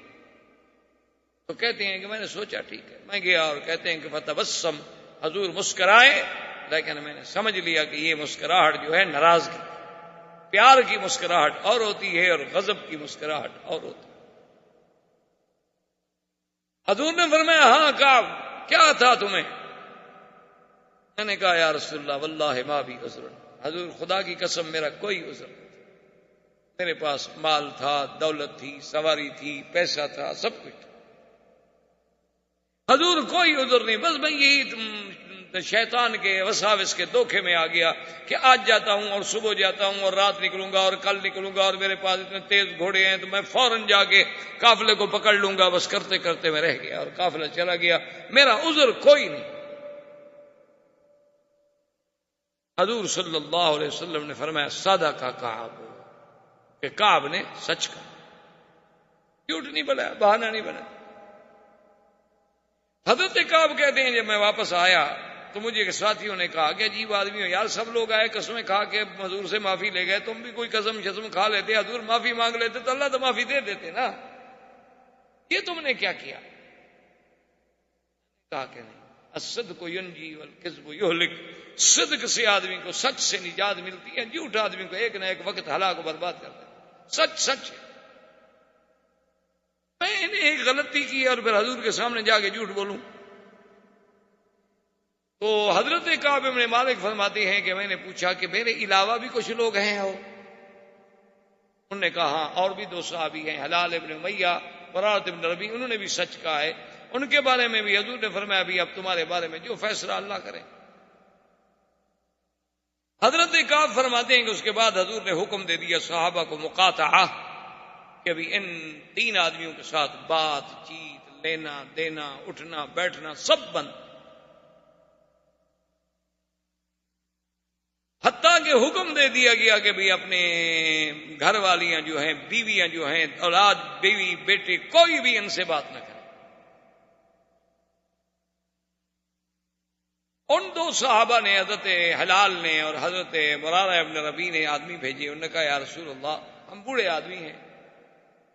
تو کہتے ہیں کہ میں نے سوچا ٹھیک ہے، میں گیا، اور کہتے ہیں کہ فتبسم، حضور مسکرائے، لیکن میں نے سمجھ لیا کہ یہ مسکراہٹ جو ہے ناراضگی، پیار کی مسکراہٹ اور ہوتی ہے اور غضب کی مسکراہٹ اور ہوتی ہے۔ حضور نے فرمایا ہاں کعب کیا تھا تمہیں؟ میں نے کہا یا رسول اللہ واللہ ما بی عذر، حضور خدا کی قسم میرا کوئی عذر نہیں، میرے پاس مال تھا، دولت تھی، سواری تھی، پیسہ تھا، سب کچھ تھا، حضور کوئی عذر نہیں، بس میں یہی شیطان کے وساوس کے دھوکے میں آ گیا کہ آج جاتا ہوں اور صبح جاتا ہوں اور رات نکلوں گا اور کل نکلوں گا اور میرے پاس اتنے تیز گھوڑے ہیں تو میں فوراً جا کے قافلے کو پکڑ لوں گا، بس کرتے کرتے میں رہ گیا اور قافلہ چلا گیا، میرا عذر کوئی نہیں۔ حضور صلی اللہ علیہ وسلم نے فرمایا صدق کعب، کہ کعب نے سچ کہا، جھوٹ نہیں بنایا، بہانہ نہیں بنایا۔ حضرت کعب کہتے ہیں جب میں واپس آیا تو مجھے ایک ساتھیوں نے کہا کہ عجیب آدمی ہو یار، سب لوگ آئے قسمیں کھا کے حضور سے معافی لے گئے، تم بھی کوئی قسم شسم کھا لیتے، حضور معافی مانگ لیتے تو اللہ تو معافی دے دیتے نا، یہ تم نے کیا کیا؟ کہا کہ نہیں، الصدق ینجی والکذب یہلک، صدق سے آدمی کو سچ سے نجات ملتی ہے، جھوٹ آدمی کو ایک نہ ایک وقت ہلاک و برباد کرتا ہے، سچ سچ ہے۔ میں نے ایک غلطی کی اور پھر حضور کے سامنے جا کے جھوٹ بولوں؟ تو حضرت کعب ابن مالک فرماتے ہیں کہ میں نے پوچھا کہ میرے علاوہ بھی کچھ لوگ ہیں ہو؟ انہوں نے کہا ہاں اور بھی 2 صحابی ہیں، ہلال ابن امیہ، مرارۃ ابن ربیع، انہوں نے بھی سچ کہا ہے، ان کے بارے میں بھی حضور نے فرمایا بھی اب تمہارے بارے میں جو فیصلہ اللہ کرے۔ حضرت کعب فرماتے ہیں کہ اس کے بعد حضور نے حکم دے دیا صحابہ کو مقاطعہ، کہ ابھی ان 3 آدمیوں کے ساتھ بات چیت، لینا دینا، اٹھنا بیٹھنا سب بند، حتیٰ کہ حکم دے دیا گیا کہ بھی اپنے گھر والیاں جو ہیں، بیویاں جو ہیں، اولاد بیوی بیٹے، کوئی بھی ان سے بات نہ کرے۔ ان 2 صحابہ نے، حضرت ہلال نے اور حضرت مرارہ ابن ربیع نے آدمی بھیجے، انہوں نے کہا یا رسول اللہ ہم بوڑھے آدمی ہیں،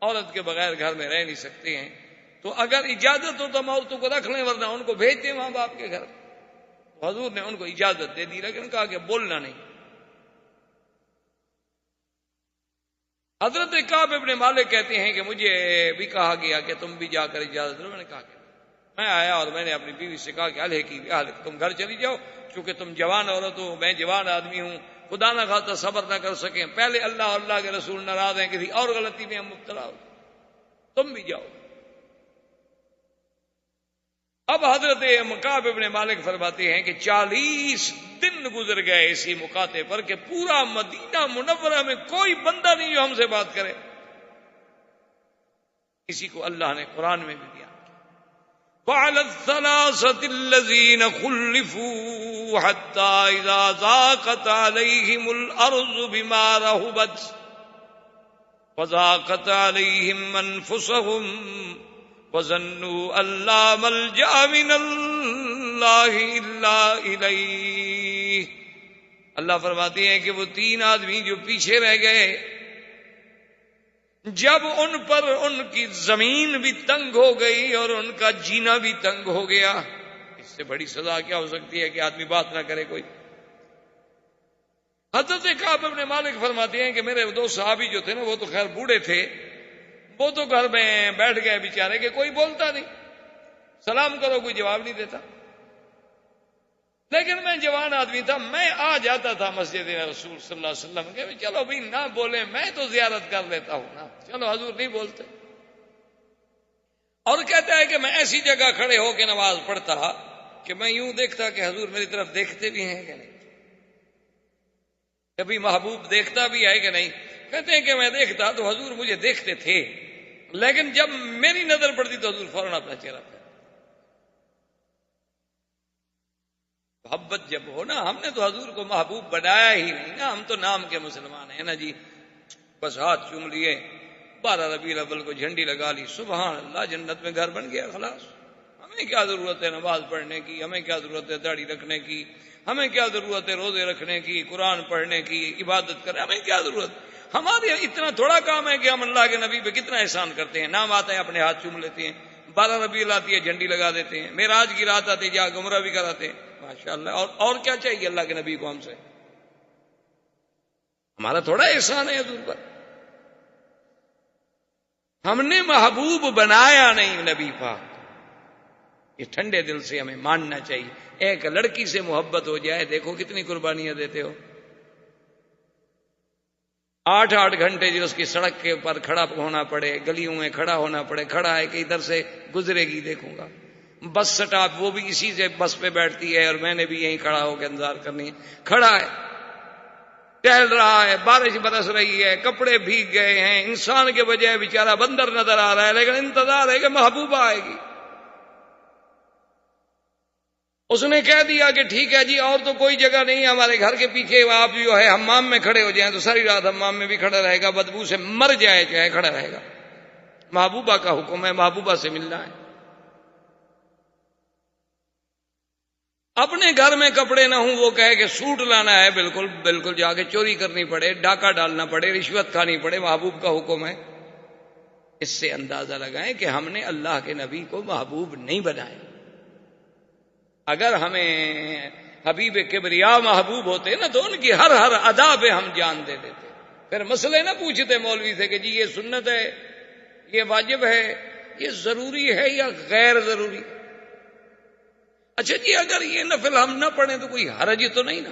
عورت کے بغیر گھر میں رہ نہیں سکتے ہیں، تو اگر اجازت ہو تو ہم عورتوں کو رکھ لیں ورنہ ان کو بھیج دیں ماں باپ کے گھر۔ تو حضور نے ان کو اجازت دے دی، لیکن کہا کہ بولنا نہیں۔ حضرت کعب ابن مالک کہتے ہیں کہ مجھے بھی کہا گیا کہ تم بھی جا کر اجازت دو، میں نے کہا کہ میں آیا اور میں نے اپنی بیوی سے کہا کہ الہ کی اہلک، تم گھر چلی جاؤ، کیونکہ تم جوان عورت ہو، میں جوان آدمی ہوں، خدا نہ خواستہ صبر نہ کر سکیں، پہلے اللہ اور اللہ کے رسول ناراض ہیں، کسی اور غلطی میں ہم مبتلا ہو، تم بھی جاؤ۔ اب حضرت کعب ابن مالک فرماتے ہیں کہ 40 دن گزر گئے اسی مقاطع پر کہ پورا مدینہ منورہ میں کوئی بندہ نہیں جو ہم سے بات کرے۔ اسی کو اللہ نے قرآن میں بھی بیان کیا، وعلى الثلاثة الذين خلفوا حتى إذا ضاقت عليهم الأرض بما رحبت وضاقت عليهم أنفسهم وظنوا أن لا ملجأ من الله إلا إليه۔ اللہ فرماتے ہیں کہ وہ 3 آدمی جو پیچھے رہ گئے، جب ان پر ان کی زمین بھی تنگ ہو گئی اور ان کا جینا بھی تنگ ہو گیا، اس سے بڑی سزا کیا ہو سکتی ہے کہ آدمی بات نہ کرے کوئی۔ حضرت کعب ابن مالک فرماتے ہیں کہ میرے 2 صحابی جو تھے نا وہ تو خیر بوڑھے تھے، وہ تو گھر میں بیٹھ گئے بیچارے کہ کوئی بولتا نہیں، سلام کرو کوئی جواب نہیں دیتا، لیکن میں جوان آدمی تھا، میں آ جاتا تھا مسجد رسول صلی اللہ علیہ وسلم کہ چلو بھائی نہ بولے، میں تو زیارت کر لیتا ہوں نا، چلو حضور نہیں بولتے. اور کہتا ہے کہ میں ایسی جگہ کھڑے ہو کے نماز پڑھتا کہ میں یوں دیکھتا کہ حضور میری طرف دیکھتے بھی ہیں کہ نہیں، کبھی محبوب دیکھتا بھی ہے کہ نہیں. کہتے ہیں کہ میں دیکھتا تو حضور مجھے دیکھتے تھے، لیکن جب میری نظر پڑتی تو حضور فوراً اپنا چہرہ پہ. محبت جب ہو نا، ہم نے تو حضور کو محبوب بنایا ہی نہیں نا، ہم تو نام کے مسلمان ہیں نا جی. بس ہاتھ چوم لیے، 12 ربیع الاول کو جھنڈی لگا لی، سبحان اللہ، جنت میں گھر بن گیا، خلاص. ہمیں کیا ضرورت ہے نماز پڑھنے کی، ہمیں کیا ضرورت ہے داڑھی رکھنے کی، ہمیں کیا ضرورت ہے روزے رکھنے کی، قرآن پڑھنے کی، عبادت کرنے، ہمیں کیا ضرورت. ہمارے اتنا تھوڑا کام ہے کہ ہم اللہ کے نبی پہ کتنا احسان کرتے ہیں. نام آتا ہے اپنے ہاتھ چوم لیتے ہیں، 12 ربیع آتی ہے جھنڈی لگا دیتے ہیں، معراج کی رات آتی ہے جا کے عمرہ بھی کراتے ہیں، ماشاء اللہ. اور کیا چاہیے اللہ کے نبی کو ہم سے؟ ہمارا تھوڑا احسان ہے حضور پر. ہم نے محبوب بنایا نہیں نبی پاک. یہ ٹھنڈے دل سے ہمیں ماننا چاہیے. ایک لڑکی سے محبت ہو جائے، دیکھو کتنی قربانیاں دیتے ہو. 8 گھنٹے جو اس کی سڑک کے اوپر کھڑا ہونا پڑے، گلیوں میں کھڑا ہونا پڑے، کھڑا ہے کہ ادھر سے گزرے گی دیکھوں گا. بس سٹاپ وہ بھی اسی سے بس پہ بیٹھتی ہے اور میں نے بھی یہیں کھڑا ہو کے انتظار کرنی ہے. کھڑا ہے، ٹہل رہا ہے، بارش برس رہی ہے، کپڑے بھیگ گئے ہیں، انسان کے بجائے بیچارہ بندر نظر آ رہا ہے، لیکن انتظار ہے کہ محبوبہ آئے گی. اس نے کہہ دیا کہ ٹھیک ہے جی، اور تو کوئی جگہ نہیں، ہمارے گھر کے پیچھے آپ جو ہے حمام میں کھڑے ہو جائیں تو ساری رات حمام میں بھی کھڑا رہے گا، بدبو سے مر جائے چاہے کھڑا رہے گا. محبوبہ کا حکم ہے، محبوبہ سے ملنا ہے. اپنے گھر میں کپڑے نہ ہوں، وہ کہے کہ سوٹ لانا ہے، بالکل بالکل جا کے چوری کرنی پڑے، ڈاکہ ڈالنا پڑے، رشوت کھانی پڑے، محبوب کا حکم ہے. اس سے اندازہ لگائیں کہ ہم نے اللہ کے نبی کو محبوب نہیں بنایا. اگر ہمیں حبیب کبریا محبوب ہوتے نا تو ان کی ہر ادا پہ ہم جان دے دیتے. پھر مسئلے نہ پوچھتے مولوی سے کہ جی یہ سنت ہے، یہ واجب ہے، یہ ضروری ہے یا غیر ضروری. اچھا جی اگر یہ نفل ہم نہ پڑھیں تو کوئی حرج تو نہیں نا؟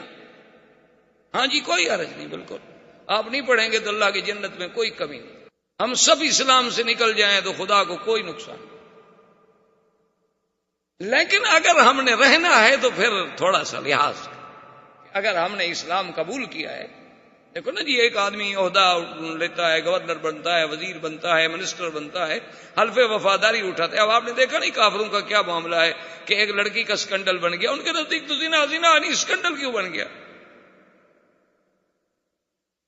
ہاں جی کوئی حرج نہیں، بالکل. آپ نہیں پڑھیں گے تو اللہ کی جنت میں کوئی کمی نہیں. ہم سب اسلام سے نکل جائیں تو خدا کو کوئی نقصان نہیں. لیکن اگر ہم نے رہنا ہے تو پھر تھوڑا سا لحاظ. اگر ہم نے اسلام قبول کیا ہے، دیکھو نا جی، ایک آدمی عہدہ لیتا ہے، گورنر بنتا ہے، وزیر بنتا ہے، منسٹر بنتا ہے، حلف وفاداری اٹھاتا ہے. اب آپ نے دیکھا نہیں کافروں کا کیا معاملہ ہے کہ ایک لڑکی کا سکینڈل بن گیا. ان کے نزدیک تو زنا نہیں، سکینڈل کیوں بن گیا؟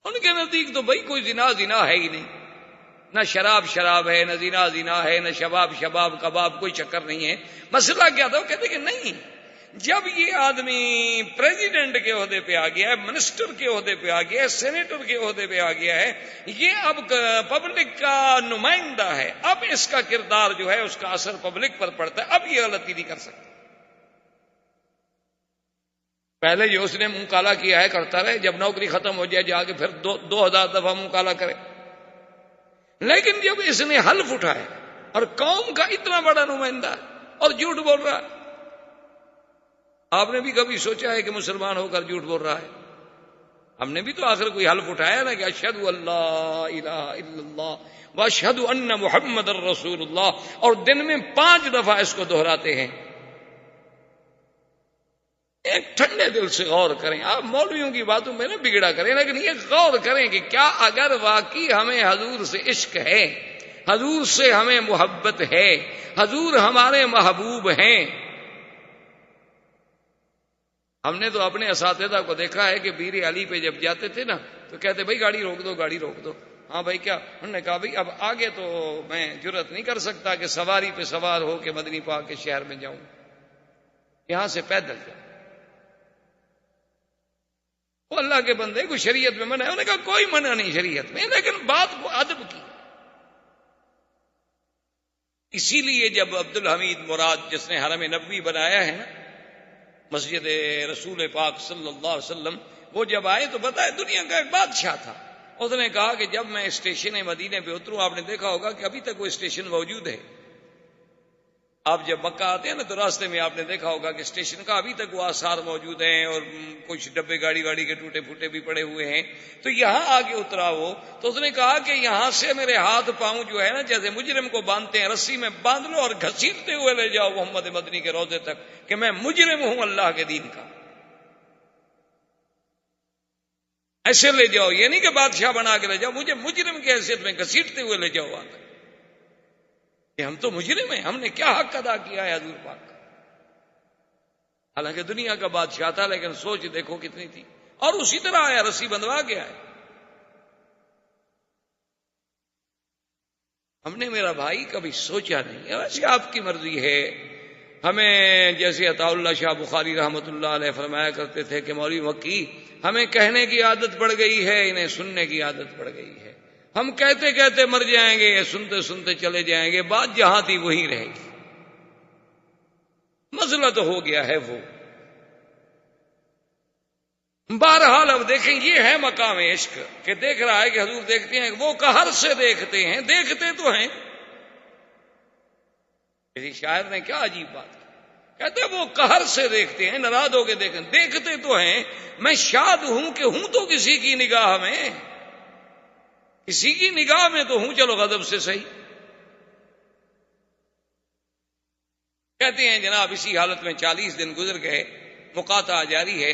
ان کے نزدیک تو بھائی کوئی زنا ہے ہی نہیں، نہ شراب ہے، نہ زنا ہے، نہ شباب کباب، کوئی چکر نہیں ہے. مسئلہ کیا تھا؟ وہ کہتے کہ نہیں، جب یہ آدمی پریزیڈنٹ کے عہدے پہ آ گیا ہے، منسٹر کے عہدے پہ آ گیا ہے، سینیٹر کے عہدے پہ آ گیا ہے، یہ اب پبلک کا نمائندہ ہے، اب اس کا کردار جو ہے اس کا اثر پبلک پر پڑتا ہے، اب یہ غلطی نہیں کر سکتا. پہلے جو اس نے منہ کالا کیا ہے کرتا رہے، جب نوکری ختم ہو جائے جا کے پھر 2000 دفعہ منہ کالا کرے. لیکن جب اس نے حلف اٹھایا اور قوم کا اتنا بڑا نمائندہ ہے اور جھوٹ بول رہا ہے، آپ نے بھی کبھی سوچا ہے کہ مسلمان ہو کر جھوٹ بول رہا ہے؟ ہم نے بھی تو آخر کوئی حلف اٹھایا نا کہ اشہد اللہ الہ الا اللہ واشہد ان محمد الرسول اللہ، اور دن میں 5 دفعہ اس کو دہراتے ہیں. ایک ٹھنڈے دل سے غور کریں. آپ مولویوں کی باتوں میں نہ بگڑا کریں، لیکن یہ غور کریں کہ کیا اگر واقعی ہمیں حضور سے عشق ہے، حضور سے ہمیں محبت ہے، حضور ہمارے محبوب ہیں. ہم نے تو اپنے اساتذہ کو دیکھا ہے کہ بیر علی پہ جب جاتے تھے نا تو کہتے بھائی گاڑی روک دو، گاڑی روک دو. ہاں بھائی کیا؟ انہوں نے کہا بھائی اب آگے تو میں جرت نہیں کر سکتا کہ سواری پہ سوار ہو کے مدنی پاک کے شہر میں جاؤں، یہاں سے پیدل جاؤں. وہ اللہ کے بندے کو شریعت میں منع ہے. انہوں نے کہا کوئی منع نہیں شریعت میں، لیکن بات کو ادب کی. اسی لیے جب عبد الحمید مراد جس نے حرم نبوی بنایا ہے نا، مسجد رسول پاک صلی اللہ علیہ وسلم، وہ جب آئے تو بتائے دنیا کا ایک بادشاہ تھا. اس نے کہا کہ جب میں اسٹیشن مدینے پہ اتروں، آپ نے دیکھا ہوگا کہ ابھی تک وہ اسٹیشن موجود ہے، آپ جب مکہ آتے ہیں نا تو راستے میں آپ نے دیکھا ہوگا کہ اسٹیشن کا ابھی تک وہ آثار موجود ہیں اور کچھ ڈبے گاڑی واڑی کے ٹوٹے پھوٹے بھی پڑے ہوئے ہیں. تو یہاں آگے اترا وہ تو اس نے کہا کہ یہاں سے میرے ہاتھ پاؤں جو ہے نا جیسے مجرم کو باندھتے ہیں رسی میں باندھ لو اور گھسیٹتے ہوئے لے جاؤ محمد مدنی کے روضے تک کہ میں مجرم ہوں اللہ کے دین کا. ایسے لے جاؤ، یہ نہیں کہ بادشاہ بنا کے لے جاؤ، مجھے مجرم کی حیثیت میں گھسیٹتے ہوئے لے جاؤ وہاں تک کہ ہم تو مجرم ہیں، ہم نے کیا حق ادا کیا ہے حضور پاک کا. حالانکہ دنیا کا بادشاہ تھا لیکن سوچ دیکھو کتنی تھی. اور اسی طرح آیا، رسی بندھوا کے آیا. ہم نے میرا بھائی کبھی سوچا نہیں. ویسے آپ کی مرضی ہے. ہمیں جیسے عطا اللہ شاہ بخاری رحمت اللہ علیہ فرمایا کرتے تھے کہ مولوی مکی ہمیں کہنے کی عادت پڑ گئی ہے، انہیں سننے کی عادت پڑ گئی ہے. ہم کہتے کہتے مر جائیں گے، سنتے سنتے چلے جائیں گے، بات جہاں تھی وہیں رہے گی. مسئلہ تو ہو گیا ہے وہ. بہرحال اب دیکھیں یہ ہے مقام عشق کہ دیکھ رہا ہے کہ حضور دیکھتے ہیں، وہ قہر سے دیکھتے ہیں، دیکھتے تو ہیں. کسی شاعر نے کیا عجیب بات کی، کہتے وہ قہر سے دیکھتے ہیں، ناراض ہو کے دیکھتے تو ہیں. میں شاد ہوں کہ ہوں تو کسی کی نگاہ میں، کسی کی نگاہ میں تو ہوں، چلو غضب سے صحیح. کہتے ہیں جناب اسی حالت میں 40 دن گزر گئے، مقاطعہ جاری ہے.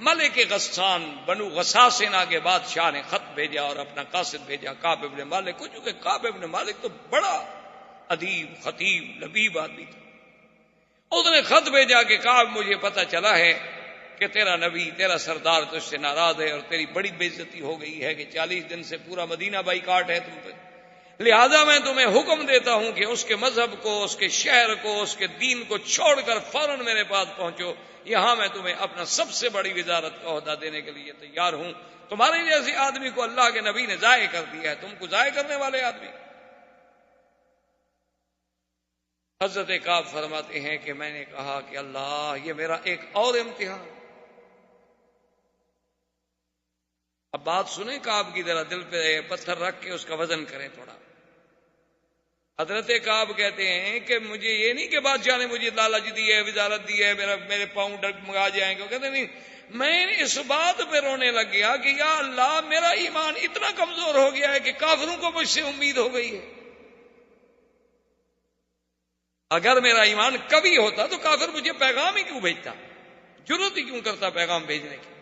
ملک غسان بنو غساسنہ کے بادشاہ نے خط بھیجا اور اپنا قاصد بھیجا کعب ابن مالک کو، چونکہ کعب ابن مالک تو بڑا ادیب خطیب لبیب آدمی تھا. اس نے خط بھیجا کہ کعب مجھے پتہ چلا ہے کہ تیرا نبی تیرا سردار تجھ سے ناراض ہے اور تیری بڑی بے عزتی ہو گئی ہے کہ 40 دن سے پورا مدینہ بائیکاٹ ہے تم پہ، لہذا میں تمہیں حکم دیتا ہوں کہ اس کے مذہب کو، اس کے شہر کو، اس کے دین کو چھوڑ کر فوراً میرے پاس پہنچو. یہاں میں تمہیں اپنا سب سے بڑی وزارت کا عہدہ دینے کے لیے تیار ہوں. تمہارے جیسے آدمی کو اللہ کے نبی نے ضائع کر دیا ہے، تم کو ضائع کرنے والے آدمی. حضرت کعب فرماتے ہیں کہ میں نے کہا کہ اللہ یہ میرا ایک اور امتحان. اب بات سنیں کعب کی، ذرا دل پہ پتھر رکھ کے اس کا وزن کریں تھوڑا. حضرت کعب کہتے ہیں کہ مجھے یہ نہیں کہ بادشاہ نے مجھے لالچ دی ہے، وزارت دی ہے، میرے پاؤں ڈگمگا جائیں گے. وہ کہتے نہیں، میں اس بات پہ رونے لگ گیا کہ یا اللہ میرا ایمان اتنا کمزور ہو گیا ہے کہ کافروں کو مجھ سے امید ہو گئی ہے. اگر میرا ایمان کبھی ہوتا تو کافر مجھے پیغام ہی کیوں بھیجتا، جرات ہی کیوں کرتا پیغام بھیجنے کی.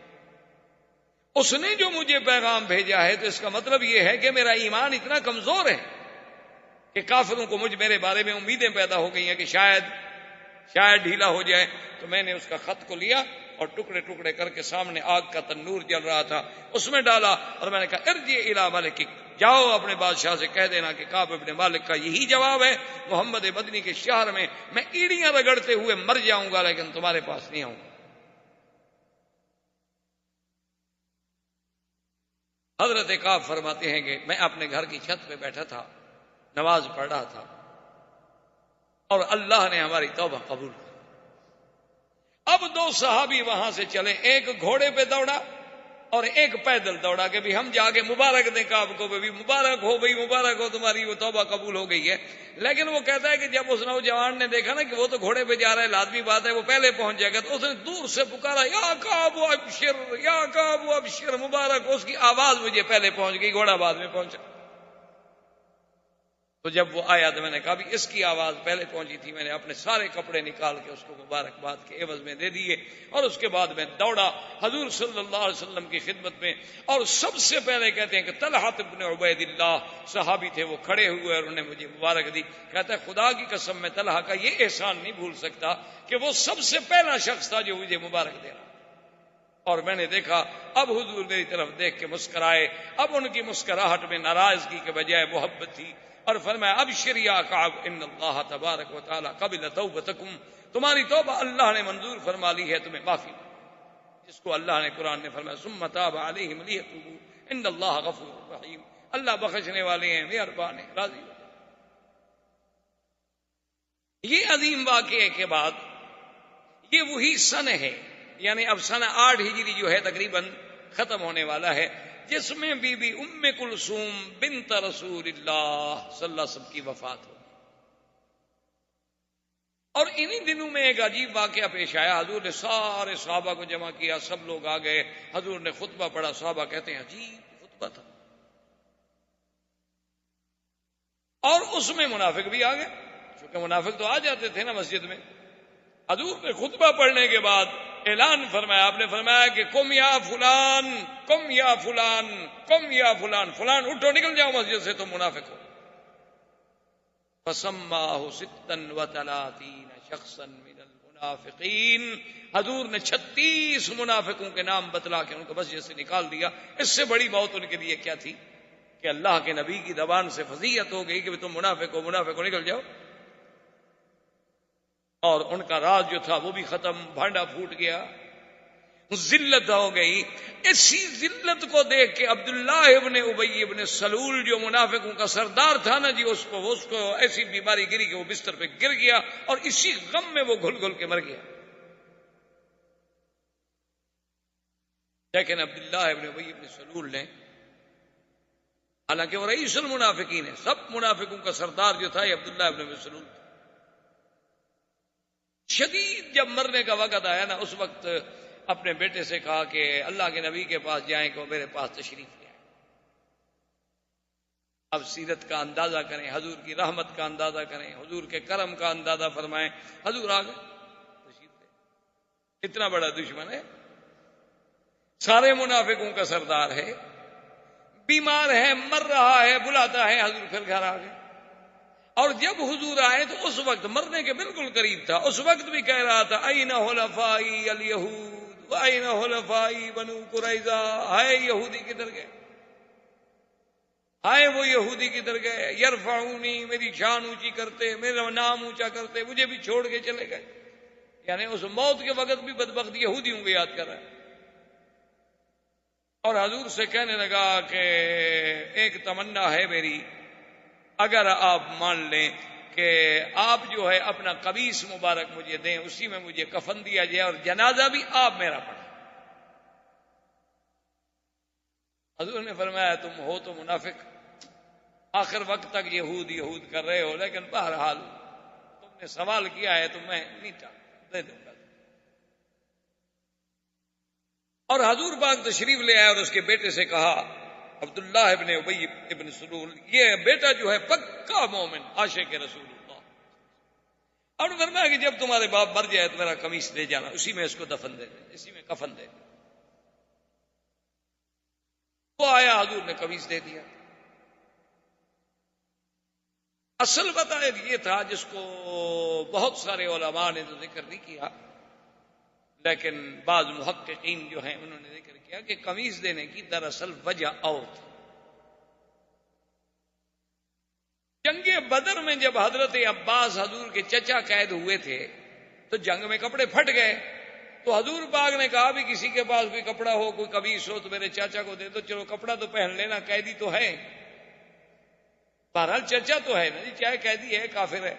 اس نے جو مجھے پیغام بھیجا ہے تو اس کا مطلب یہ ہے کہ میرا ایمان اتنا کمزور ہے کہ کافروں کو میرے بارے میں امیدیں پیدا ہو گئی ہیں کہ شاید ڈھیلا ہو جائے. تو میں نے اس کا خط کو لیا اور ٹکڑے ٹکڑے کر کے سامنے آگ کا تنور جل رہا تھا اس میں ڈالا اور میں نے کہا ارجع الی ملکک، جاؤ اپنے بادشاہ سے کہہ دینا کہ کعب ابن مالک کا یہی جواب ہے، محمد مدنی کے شہر میں میں ایڑیاں رگڑتے ہوئے مر جاؤں گا لیکن تمہارے پاس نہیں آؤں گا. حضرت کعب فرماتے ہیں کہ میں اپنے گھر کی چھت پہ بیٹھا تھا، نماز پڑھ رہا تھا اور اللہ نے ہماری توبہ قبول کی. اب 2 صحابی وہاں سے چلے، ایک گھوڑے پہ دوڑا اور ایک پیدل دوڑا کہ بھی ہم جا کے مبارک دیں کعب کو، بھی مبارک ہو بھائی، مبارک ہو تمہاری وہ توبہ قبول ہو گئی ہے. لیکن وہ کہتا ہے کہ جب اس نوجوان نے دیکھا نا کہ وہ تو گھوڑے پہ جا رہا ہے، لازمی بات ہے وہ پہلے پہنچ جائے گا، تو اس نے دور سے پکارا یا کعب ابشر، یا کعب ابشر، مبارک. اس کی آواز مجھے پہلے پہنچ گئی، گھوڑا بعد میں پہنچا. تو جب وہ آیا تو میں نے کہا بھی اس کی آواز پہلے پہنچی تھی، میں نے اپنے سارے کپڑے نکال کے اس کو مبارکباد کے عوض میں دے دیے اور اس کے بعد میں دوڑا حضور صلی اللہ علیہ وسلم کی خدمت میں. اور سب سے پہلے کہتے ہیں کہ طلحہ بن عبید اللہ صحابی تھے، وہ کھڑے ہوئے اور انہوں نے مجھے مبارک دی. کہتا ہے خدا کی قسم میں طلحہ کا یہ احسان نہیں بھول سکتا کہ وہ سب سے پہلا شخص تھا جو مجھے مبارک دے رہا. اور میں نے دیکھا اب حضور میری طرف دیکھ کے مسکرائے، اب ان کی مسکراہٹ میں ناراضگی کے بجائے محبت تھی. اور فرمایا ابشر یا کعب ان اللہ تبارک و تعالی قبل توبتکم، تمہاری توبہ اللہ نے منظور فرما لی ہے، تمہیں معافی جس کو اللہ نے قرآن نے فرمایا ثم تاب علیہم لیتوبوا ان اللہ غفور رحیم، اللہ بخشنے والے ہیں، مہربان ہیں، راضی. یہ عظیم واقعے کے بعد یہ وہی سن ہے، یعنی اب سن 8 ہجری جو ہے تقریباً ختم ہونے والا ہے، جس میں بی بی ام کلثوم بنت رسول اللہ صلی اللہ علیہ وسلم کی وفات ہو. اور انہی دنوں میں ایک عجیب واقعہ پیش آیا. حضور نے سارے صحابہ کو جمع کیا، سب لوگ آ گئے، حضور نے خطبہ پڑھا. صحابہ کہتے ہیں عجیب خطبہ تھا، اور اس میں منافق بھی آ گئے، چونکہ منافق تو آ جاتے تھے نا مسجد میں. حضور نے خطبہ پڑھنے کے بعد اعلان فرمایا، آپ نے فرمایا کہ قم یا فلان، قم یا فلان، قم یا فلان، فلان اٹھو نکل جاؤ مسجد سے، تم منافق ہو. فسماہ 36 شخصا من المنافقین، حضور نے 36 منافقوں کے نام بتلا کے ان کو مسجد سے نکال دیا. اس سے بڑی موت ان کے لیے کیا تھی کہ اللہ کے نبی کی زبان سے فضیحت ہو گئی کہ تم منافق ہو، منافق ہو، نکل جاؤ. اور ان کا راز جو تھا وہ بھی ختم، بھانڈا پھوٹ گیا، ذلت ہو گئی. اسی ذلت کو دیکھ کے عبداللہ ابن ابی ابن سلول جو منافقوں کا سردار تھا نا جی، اس کو ایسی بیماری گری کہ وہ بستر پہ گر گیا، اور اسی غم میں وہ گھل گھل کے مر گیا. لیکن عبداللہ ابن ابی ابن سلول نے، حالانکہ وہ رئیس المنافقین ہے، سب منافقوں کا سردار جو تھا یہ عبداللہ ابن ابی سلول تھا. شدید جب مرنے کا وقت آیا نا، اس وقت اپنے بیٹے سے کہا کہ اللہ کے نبی کے پاس جائیں کہ وہ میرے پاس تشریف لے آئے. اب سیرت کا اندازہ کریں، حضور کی رحمت کا اندازہ کریں، حضور کے کرم کا اندازہ فرمائیں. حضور آ گئے، تشریف لے. اتنا بڑا دشمن ہے، سارے منافقوں کا سردار ہے، بیمار ہے، مر رہا ہے، بلاتا ہے. حضور پھر گھر آ گئے. اور جب حضور آئے تو اس وقت مرنے کے بالکل قریب تھا. اس وقت بھی کہہ رہا تھا این حلفائی الیہود و این حلفائی بنو قریظہ، ہائے یہودی کدھر گئے، ہائے وہ یہودی کدھر گئے، یرفعونی، میری شان اونچی کرتے، میرا نام اونچا کرتے، مجھے بھی چھوڑ کے چلے گئے. یعنی اس موت کے وقت بھی بدبخت یہودیوں کو یاد کر رہا ہے. اور حضور سے کہنے لگا کہ ایک تمنا ہے میری، اگر آپ مان لیں کہ آپ جو ہے اپنا قمیص مبارک مجھے دیں، اسی میں مجھے کفن دیا جائے اور جنازہ بھی آپ میرا پڑھیں. حضور نے فرمایا تم ہو تو منافق، آخر وقت تک یہود یہود کر رہے ہو، لیکن بہرحال تم نے سوال کیا ہے تو میں نہیں چاہتا، دے دوں گا. اور حضور پاک تشریف لے آئے اور اس کے بیٹے سے کہا، عبداللہ ابن ابی ابن سلول، یہ بیٹا جو ہے پکا مومن، عاشق رسول اللہ. اور فرمایا کہ جب تمہارے باپ مر جائے تو میرا قمیص لے جانا، اسی میں اس کو دفن دے دیں، اسی میں کفن دے دیں. وہ آیا، حضور نے قمیص دے دیا. اصل وجہ یہ تھا جس کو بہت سارے علماء نے تو ذکر نہیں کیا، لیکن بعض محققین جو ہیں انہوں نے ذکر کیا کہ قمیص دینے کی دراصل وجہ اور تھی. جنگ بدر میں جب حضرت عباس حضور کے چچا قید ہوئے تھے تو جنگ میں کپڑے پھٹ گئے، تو حضور پاک نے کہا بھی کسی کے پاس کوئی کپڑا ہو، کوئی قمیص ہو تو میرے چاچا کو دے دو. چلو کپڑا تو پہن لینا، قیدی تو ہے، بہرحال چچا تو ہے نا جی، چاہے قیدی ہے کافر ہے.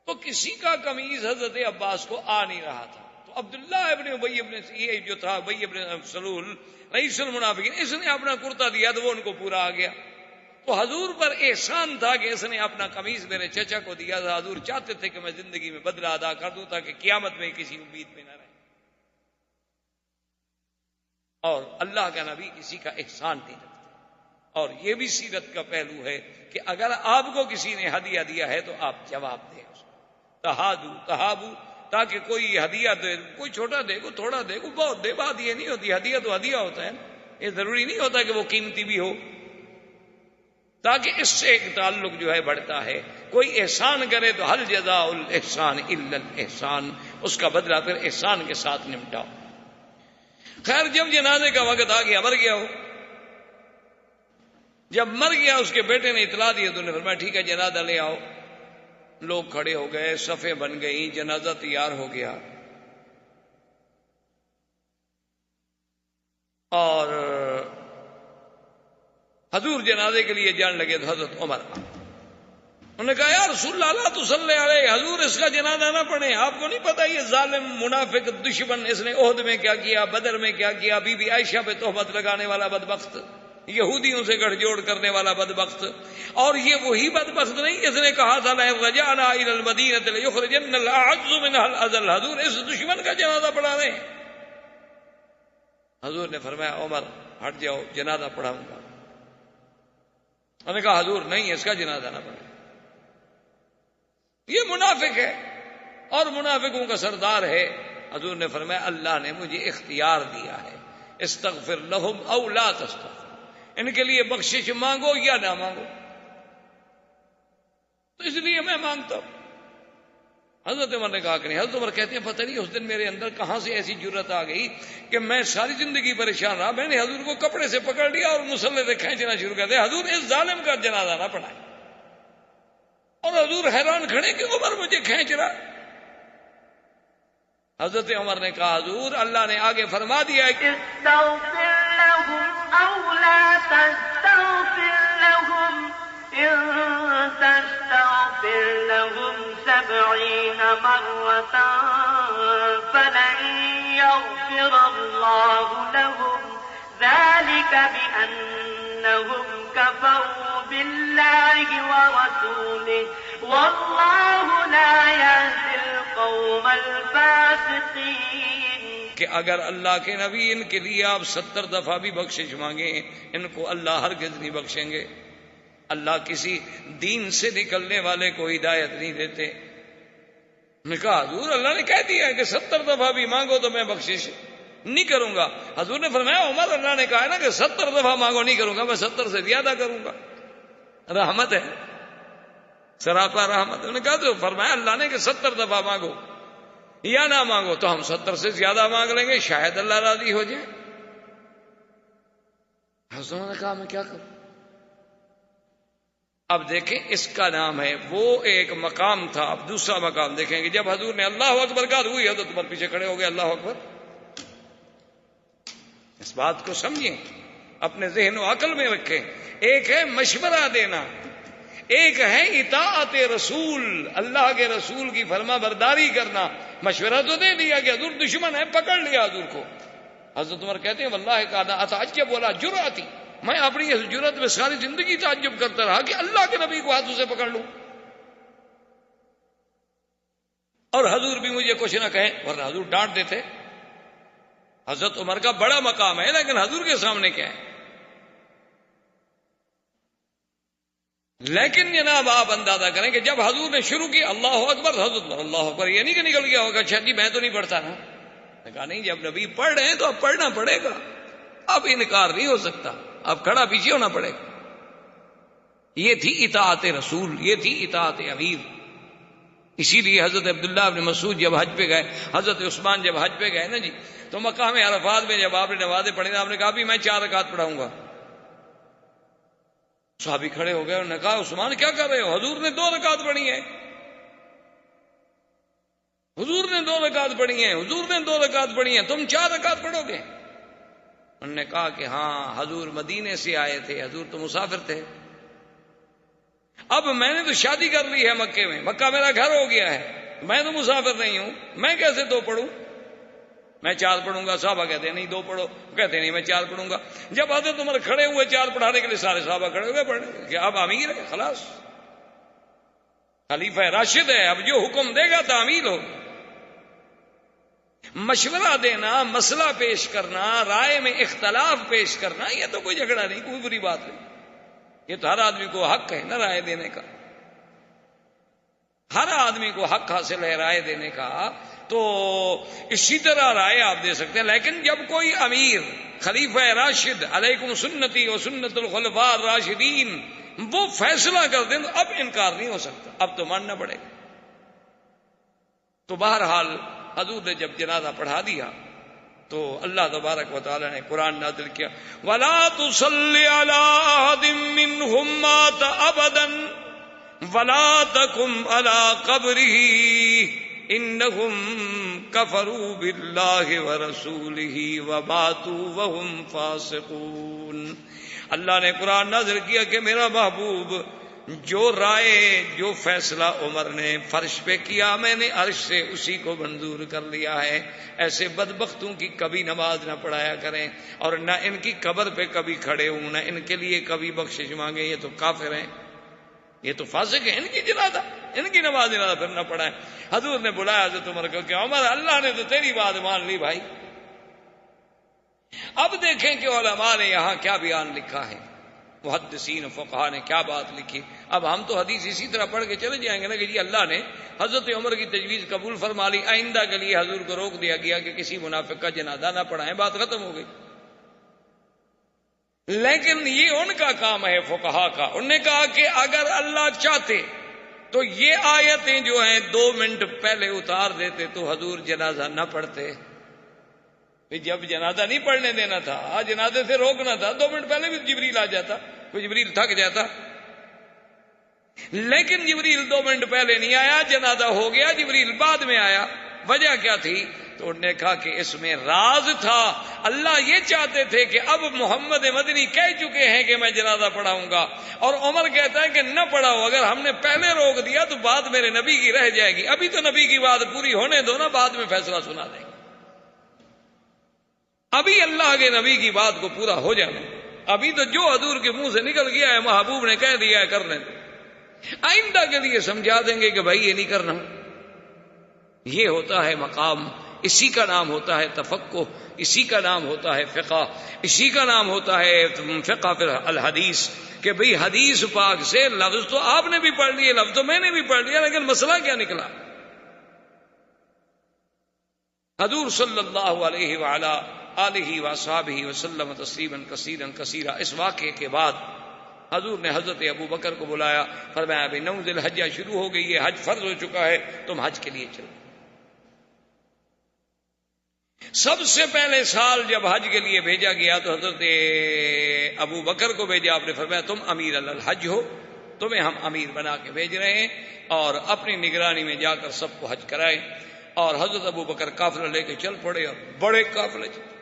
تو کسی کا قمیص حضرت عباس کو آ نہیں رہا تھا. تو عبداللہ ابن ابی ابن یہ جو تھا ابی ابن سلول رئیس المنافقین، اس نے اپنا کرتا دیا تو وہ ان کو پورا آ گیا. تو حضور پر احسان تھا کہ اس نے اپنا قمیص میرے چچا کو دیا تھا. حضور چاہتے تھے کہ میں زندگی میں بدلہ ادا کر دوں تاکہ قیامت میں کسی امید میں نہ رہے. اور اللہ کا نبی کسی کا احسان نہیں رکھتے. اور یہ بھی سیرت کا پہلو ہے کہ اگر آپ کو کسی نے ہدیہ دیا ہے تو آپ جواب دیں اس کو. تہابو، تاکہ کوئی ہدیہ دے، کوئی چھوٹا دے، کوئی تھوڑا دے، کوئی بہت دے، بات یہ نہیں ہوتی. ہدیہ تو ہدیہ ہوتا ہے، یہ ضروری نہیں ہوتا کہ وہ قیمتی بھی ہو، تاکہ اس سے ایک تعلق جو ہے بڑھتا ہے. کوئی احسان کرے تو حل جزاء الاحسان الا الاحسان، اس کا بدلہ پھر احسان کے ساتھ نمٹاؤ. خیر جب جنازے کا وقت آ گیا، مر گیا ہو، جب مر گیا اس کے بیٹے نے اطلاع دی تو نے فرمایا ٹھیک ہے جنازہ لے آؤ. لوگ کھڑے ہو گئے، صفیں بن گئی، جنازہ تیار ہو گیا. اور حضور جنازے کے لیے جان لگے تو حضرت عمر انہوں نے کہا یا رسول اللہ لا تصلی علیہ، حضور اس کا جنازہ نہ پڑھیں، آپ کو نہیں پتا یہ ظالم منافق دشمن اس نے احد میں کیا کیا، بدر میں کیا کیا، بی بی عائشہ پہ تہمت لگانے والا بدبخت، یہودیوں سے گٹھ جوڑ کرنے والا بدبخت. اور یہ وہی بدبخت نہیں جس نے کہا تھا لئن رجعنا الى المدینۃ لیخرجن الاعز منها الاذل. حضور اس دشمن کا جنازہ پڑھا رہے ہیں. حضور نے فرمایا عمر ہٹ جاؤ, جنازہ پڑھاؤں گا. انہوں نے کہا حضور نہیں, اس کا جنازہ نہ پڑھیں. یہ منافق ہے اور منافقوں کا سردار ہے. حضور نے فرمایا اللہ نے مجھے اختیار دیا ہے, استغفر لہم او لا تستغفر, ان کے لیے بخشش مانگو یا نہ مانگو. تو اس لیے میں مانگتا ہوں. حضرت عمر نے کہا کہ نہیں. حضرت عمر کہتے ہیں پتہ نہیں اس دن میرے اندر کہاں سے ایسی جرت آ گئی کہ میں ساری زندگی پریشان رہا, میں نے حضور کو کپڑے سے پکڑ لیا اور مسلح سے کھینچنا شروع کر دیا, حضور اس ظالم کا جنازہ نہ پڑھائے. اور حضور حیران کھڑے کہ عمر مجھے کھینچ رہا. حضرت عمر نے کہا حضور اللہ نے آگے فرما دیا کہ استغفر لهم أو لا تستغفر لهم إن تستغفر لهم 70 مرة فلن يغفر الله لهم ذلك بأنهم كفروا بالله ورسوله والله لا يهدي القوم الفاسقين. کہ اگر اللہ کے نبی ان کے لیے آپ 70 دفعہ بھی بخشش مانگیں ان کو اللہ ہرگز نہیں بخشیں گے. اللہ کسی دین سے نکلنے والے کو ہدایت نہیں دیتے. میں کہا حضور اللہ نے کہہ دیا کہ 70 دفعہ بھی مانگو تو میں بخشش نہیں کروں گا. حضور نے فرمایا عمر اللہ نے کہا ہے نا کہ 70 دفعہ مانگو نہیں کروں گا, میں 70 سے زیادہ کروں گا. رحمت ہے, سراپا رحمت. انہوں نے کہا تو فرمایا اللہ نے کہ 70 دفعہ مانگو یا نہ مانگو تو ہم 70 سے زیادہ مانگ لیں گے, شاید اللہ راضی ہو جائے. حضور نے کہا میں کیا کروں. اب دیکھیں اس کا نام ہے, وہ ایک مقام تھا. اب دوسرا مقام دیکھیں گے. جب حضور نے اللہ اکبر کہا ہوئی حضرت عمر پیچھے کھڑے ہو گئے. اللہ اکبر. اس بات کو سمجھیں, اپنے ذہن و عقل میں رکھیں. ایک ہے مشورہ دینا, ایک ہے اطاعت رسول, اللہ کے رسول کی فرما برداری کرنا. مشورہ تو دے دیا کہ حضور دشمن ہے, پکڑ لیا حضور کو. حضرت عمر کہتے ہیں واللہ کہا اتعجب ولا جرأتی, میں اپنی اس جرأت میں ساری زندگی تعجب کرتا رہا کہ اللہ کے نبی کو ہاتھوں سے پکڑ لوں اور حضور بھی مجھے کچھ نہ کہیں, ورنہ حضور ڈانٹ دیتے. حضرت عمر کا بڑا مقام ہے لیکن حضور کے سامنے کیا ہے. لیکن جناب آپ اندازہ کریں کہ جب حضور نے شروع کی اللہ اکبر, حضرت اللہ اکبر یہ نہیں کہ نکل گیا ہوگا اچھا جی میں تو نہیں پڑھتا نا. نے کہا نہیں, جب نبی پڑھ رہے ہیں تو اب پڑھنا پڑے گا, اب انکار نہیں ہو سکتا, اب کھڑا پیچھے ہونا پڑے گا. یہ تھی اطاعت رسول, یہ تھی اطاعت امیر. اسی لیے حضرت عبداللہ بن مسعود جب حج پہ گئے, حضرت عثمان جب حج پہ گئے نا جی, تو مقام عرفات میں جب آپ نے نمازیں پڑھی نا, آپ نے کہا بھی میں 4 رکعت پڑھاؤں گا. صحابی کھڑے ہو گئے, انہوں نے کہا عثمان کیا کر رہے ہو, حضور نے 2 رکعت پڑھی ہیں, حضور نے 2 رکعت پڑھی ہیں, حضور نے 2 رکعت پڑھی ہیں, تم 4 رکعت پڑھو گے. انہوں نے کہا کہ ہاں حضور مدینے سے آئے تھے, حضور تو مسافر تھے, اب میں نے تو شادی کر لی ہے مکے میں, مکہ میرا گھر ہو گیا ہے, میں تو مسافر نہیں ہوں, میں کیسے 2 پڑھوں, میں 4 پڑھوں گا. صحابہ کہتے ہیں نہیں 2 پڑھو, کہتے نہیں میں 4 پڑھوں گا. جب حضرت عمر کھڑے ہوئے 4 پڑھانے کے لیے, سارے صحابہ کھڑے ہوئے پڑھنے کہ اب امیر ہے, خلاص خلیفہ راشد ہے, اب جو حکم دے گا تعمیل ہو. مشورہ دینا, مسئلہ پیش کرنا, رائے میں اختلاف پیش کرنا, یہ تو کوئی جھگڑا نہیں, کوئی بری بات نہیں. یہ تو ہر آدمی کو حق ہے نا رائے دینے کا, ہر آدمی کو حق حاصل ہے رائے دینے کا. تو اسی طرح رائے آپ دے سکتے ہیں. لیکن جب کوئی امیر خلیفہ راشد علیکم سنتی و سنت الخلفاء الراشدین وہ فیصلہ کر دیں تو اب انکار نہیں ہو سکتا, اب تو ماننا پڑے گا. تو بہرحال حضور نے جب جنازہ پڑھا دیا تو اللہ تبارک و تعالی نے قرآن نازل کیا, وَلَا تُصَلِّ عَلَىٰ أَحَدٍ مِّنْهُمْ مَاتَ أَبَدًا وَلَا تَقُمْ عَلَىٰ قَبْرِهِ إِنَّهُمْ كَفَرُوا بِاللَّهِ وَرَسُولِهِ وَمَاتُوا وَهُمْ فَاسِقُونَ. اللہ نے قرآن نازل کیا کہ میرا محبوب جو رائے جو فیصلہ عمر نے فرش پہ کیا میں نے عرش سے اسی کو منظور کر لیا ہے. ایسے بدبختوں کی کبھی نماز نہ پڑھایا کریں اور نہ ان کی قبر پہ کبھی کھڑے ہوں، نہ ان کے لیے کبھی بخشش مانگے. یہ تو کافر ہیں، یہ تو فاسق ہیں. ان کی جنازہ ان کی نماز جنازہ پھر نہ پڑھائیں. حضور نے بلایا حضرت عمر کو کہ عمر اللہ نے تو تیری بات مان لی بھائی. اب دیکھیں کہ علماء نے یہاں کیا بیان لکھا ہے، محدثین و فقہا نے کیا بات لکھی. اب ہم تو حدیث اسی طرح پڑھ کے چلے جائیں گے نا کہ جی اللہ نے حضرت عمر کی تجویز قبول فرما لی، آئندہ کے لیے حضور کو روک دیا گیا کہ کسی منافق کا جنازہ نہ پڑھائیں، بات ختم ہو گئی. لیکن یہ ان کا کام ہے فقہا کا. انہوں نے کہا کہ اگر اللہ چاہتے تو یہ آیتیں جو ہیں 2 منٹ پہلے اتار دیتے تو حضور جنازہ نہ پڑھتے. جب جنازہ نہیں پڑھنے دینا تھا، جنازے سے روکنا تھا، 2 منٹ پہلے بھی جبریل آ جاتا، کوئی جبریل تھک جاتا. لیکن جبریل 2 منٹ پہلے نہیں آیا، جنازہ ہو گیا، جبریل بعد میں آیا. وجہ کیا تھی؟ تو انہوں نے کہا کہ اس میں راز تھا. اللہ یہ چاہتے تھے کہ اب محمد مدنی کہہ چکے ہیں کہ میں جنازہ پڑھاؤں گا، اور عمر کہتا ہے کہ نہ پڑھاؤ، اگر ہم نے پہلے روک دیا تو بات میرے نبی کی رہ جائے گی. ابھی تو نبی کی بات پوری ہونے دو نا، بعد میں فیصلہ سنا دیں گے. ابھی اللہ کے نبی کی بات کو پورا ہو جانا. ابھی تو جو حضور کے منہ سے نکل گیا ہے، محبوب نے کہہ دیا ہے کرنے دو. آئندہ کے لیے سمجھا دیں گے کہ بھائی یہ نہیں کرنا. یہ ہوتا ہے مقام، اسی کا نام ہوتا ہے تفقہ، اسی کا نام ہوتا ہے فقہ، اسی کا نام ہوتا ہے فقہ پھر الحدیث. کہ بھئی حدیث پاک سے لفظ تو آپ نے بھی پڑھ لیے، لفظ تو میں نے بھی پڑھ لیا، لیکن مسئلہ کیا نکلا؟ حضور صلی اللہ علیہ وعلا آلہ وصحبہ وسلم تسلیما کثیرا کثیرا. اس واقعے کے بعد حضور نے حضرت ابو بکر کو بلایا، فرمایا ابھی 9 ذی الحجہ شروع ہو گئی ہے، حج فرض ہو چکا ہے، تم حج کے لیے چلو. سب سے پہلے سال جب حج کے لیے بھیجا گیا تو حضرت ابو بکر کو بھیجا. آپ نے فرمایا تم امیر الحج ہو، تمہیں ہم امیر بنا کے بھیج رہے ہیں، اور اپنی نگرانی میں جا کر سب کو حج کرائیں. اور حضرت ابو بکر قافلہ لے کے چل پڑے، اور بڑے قافلے چلے.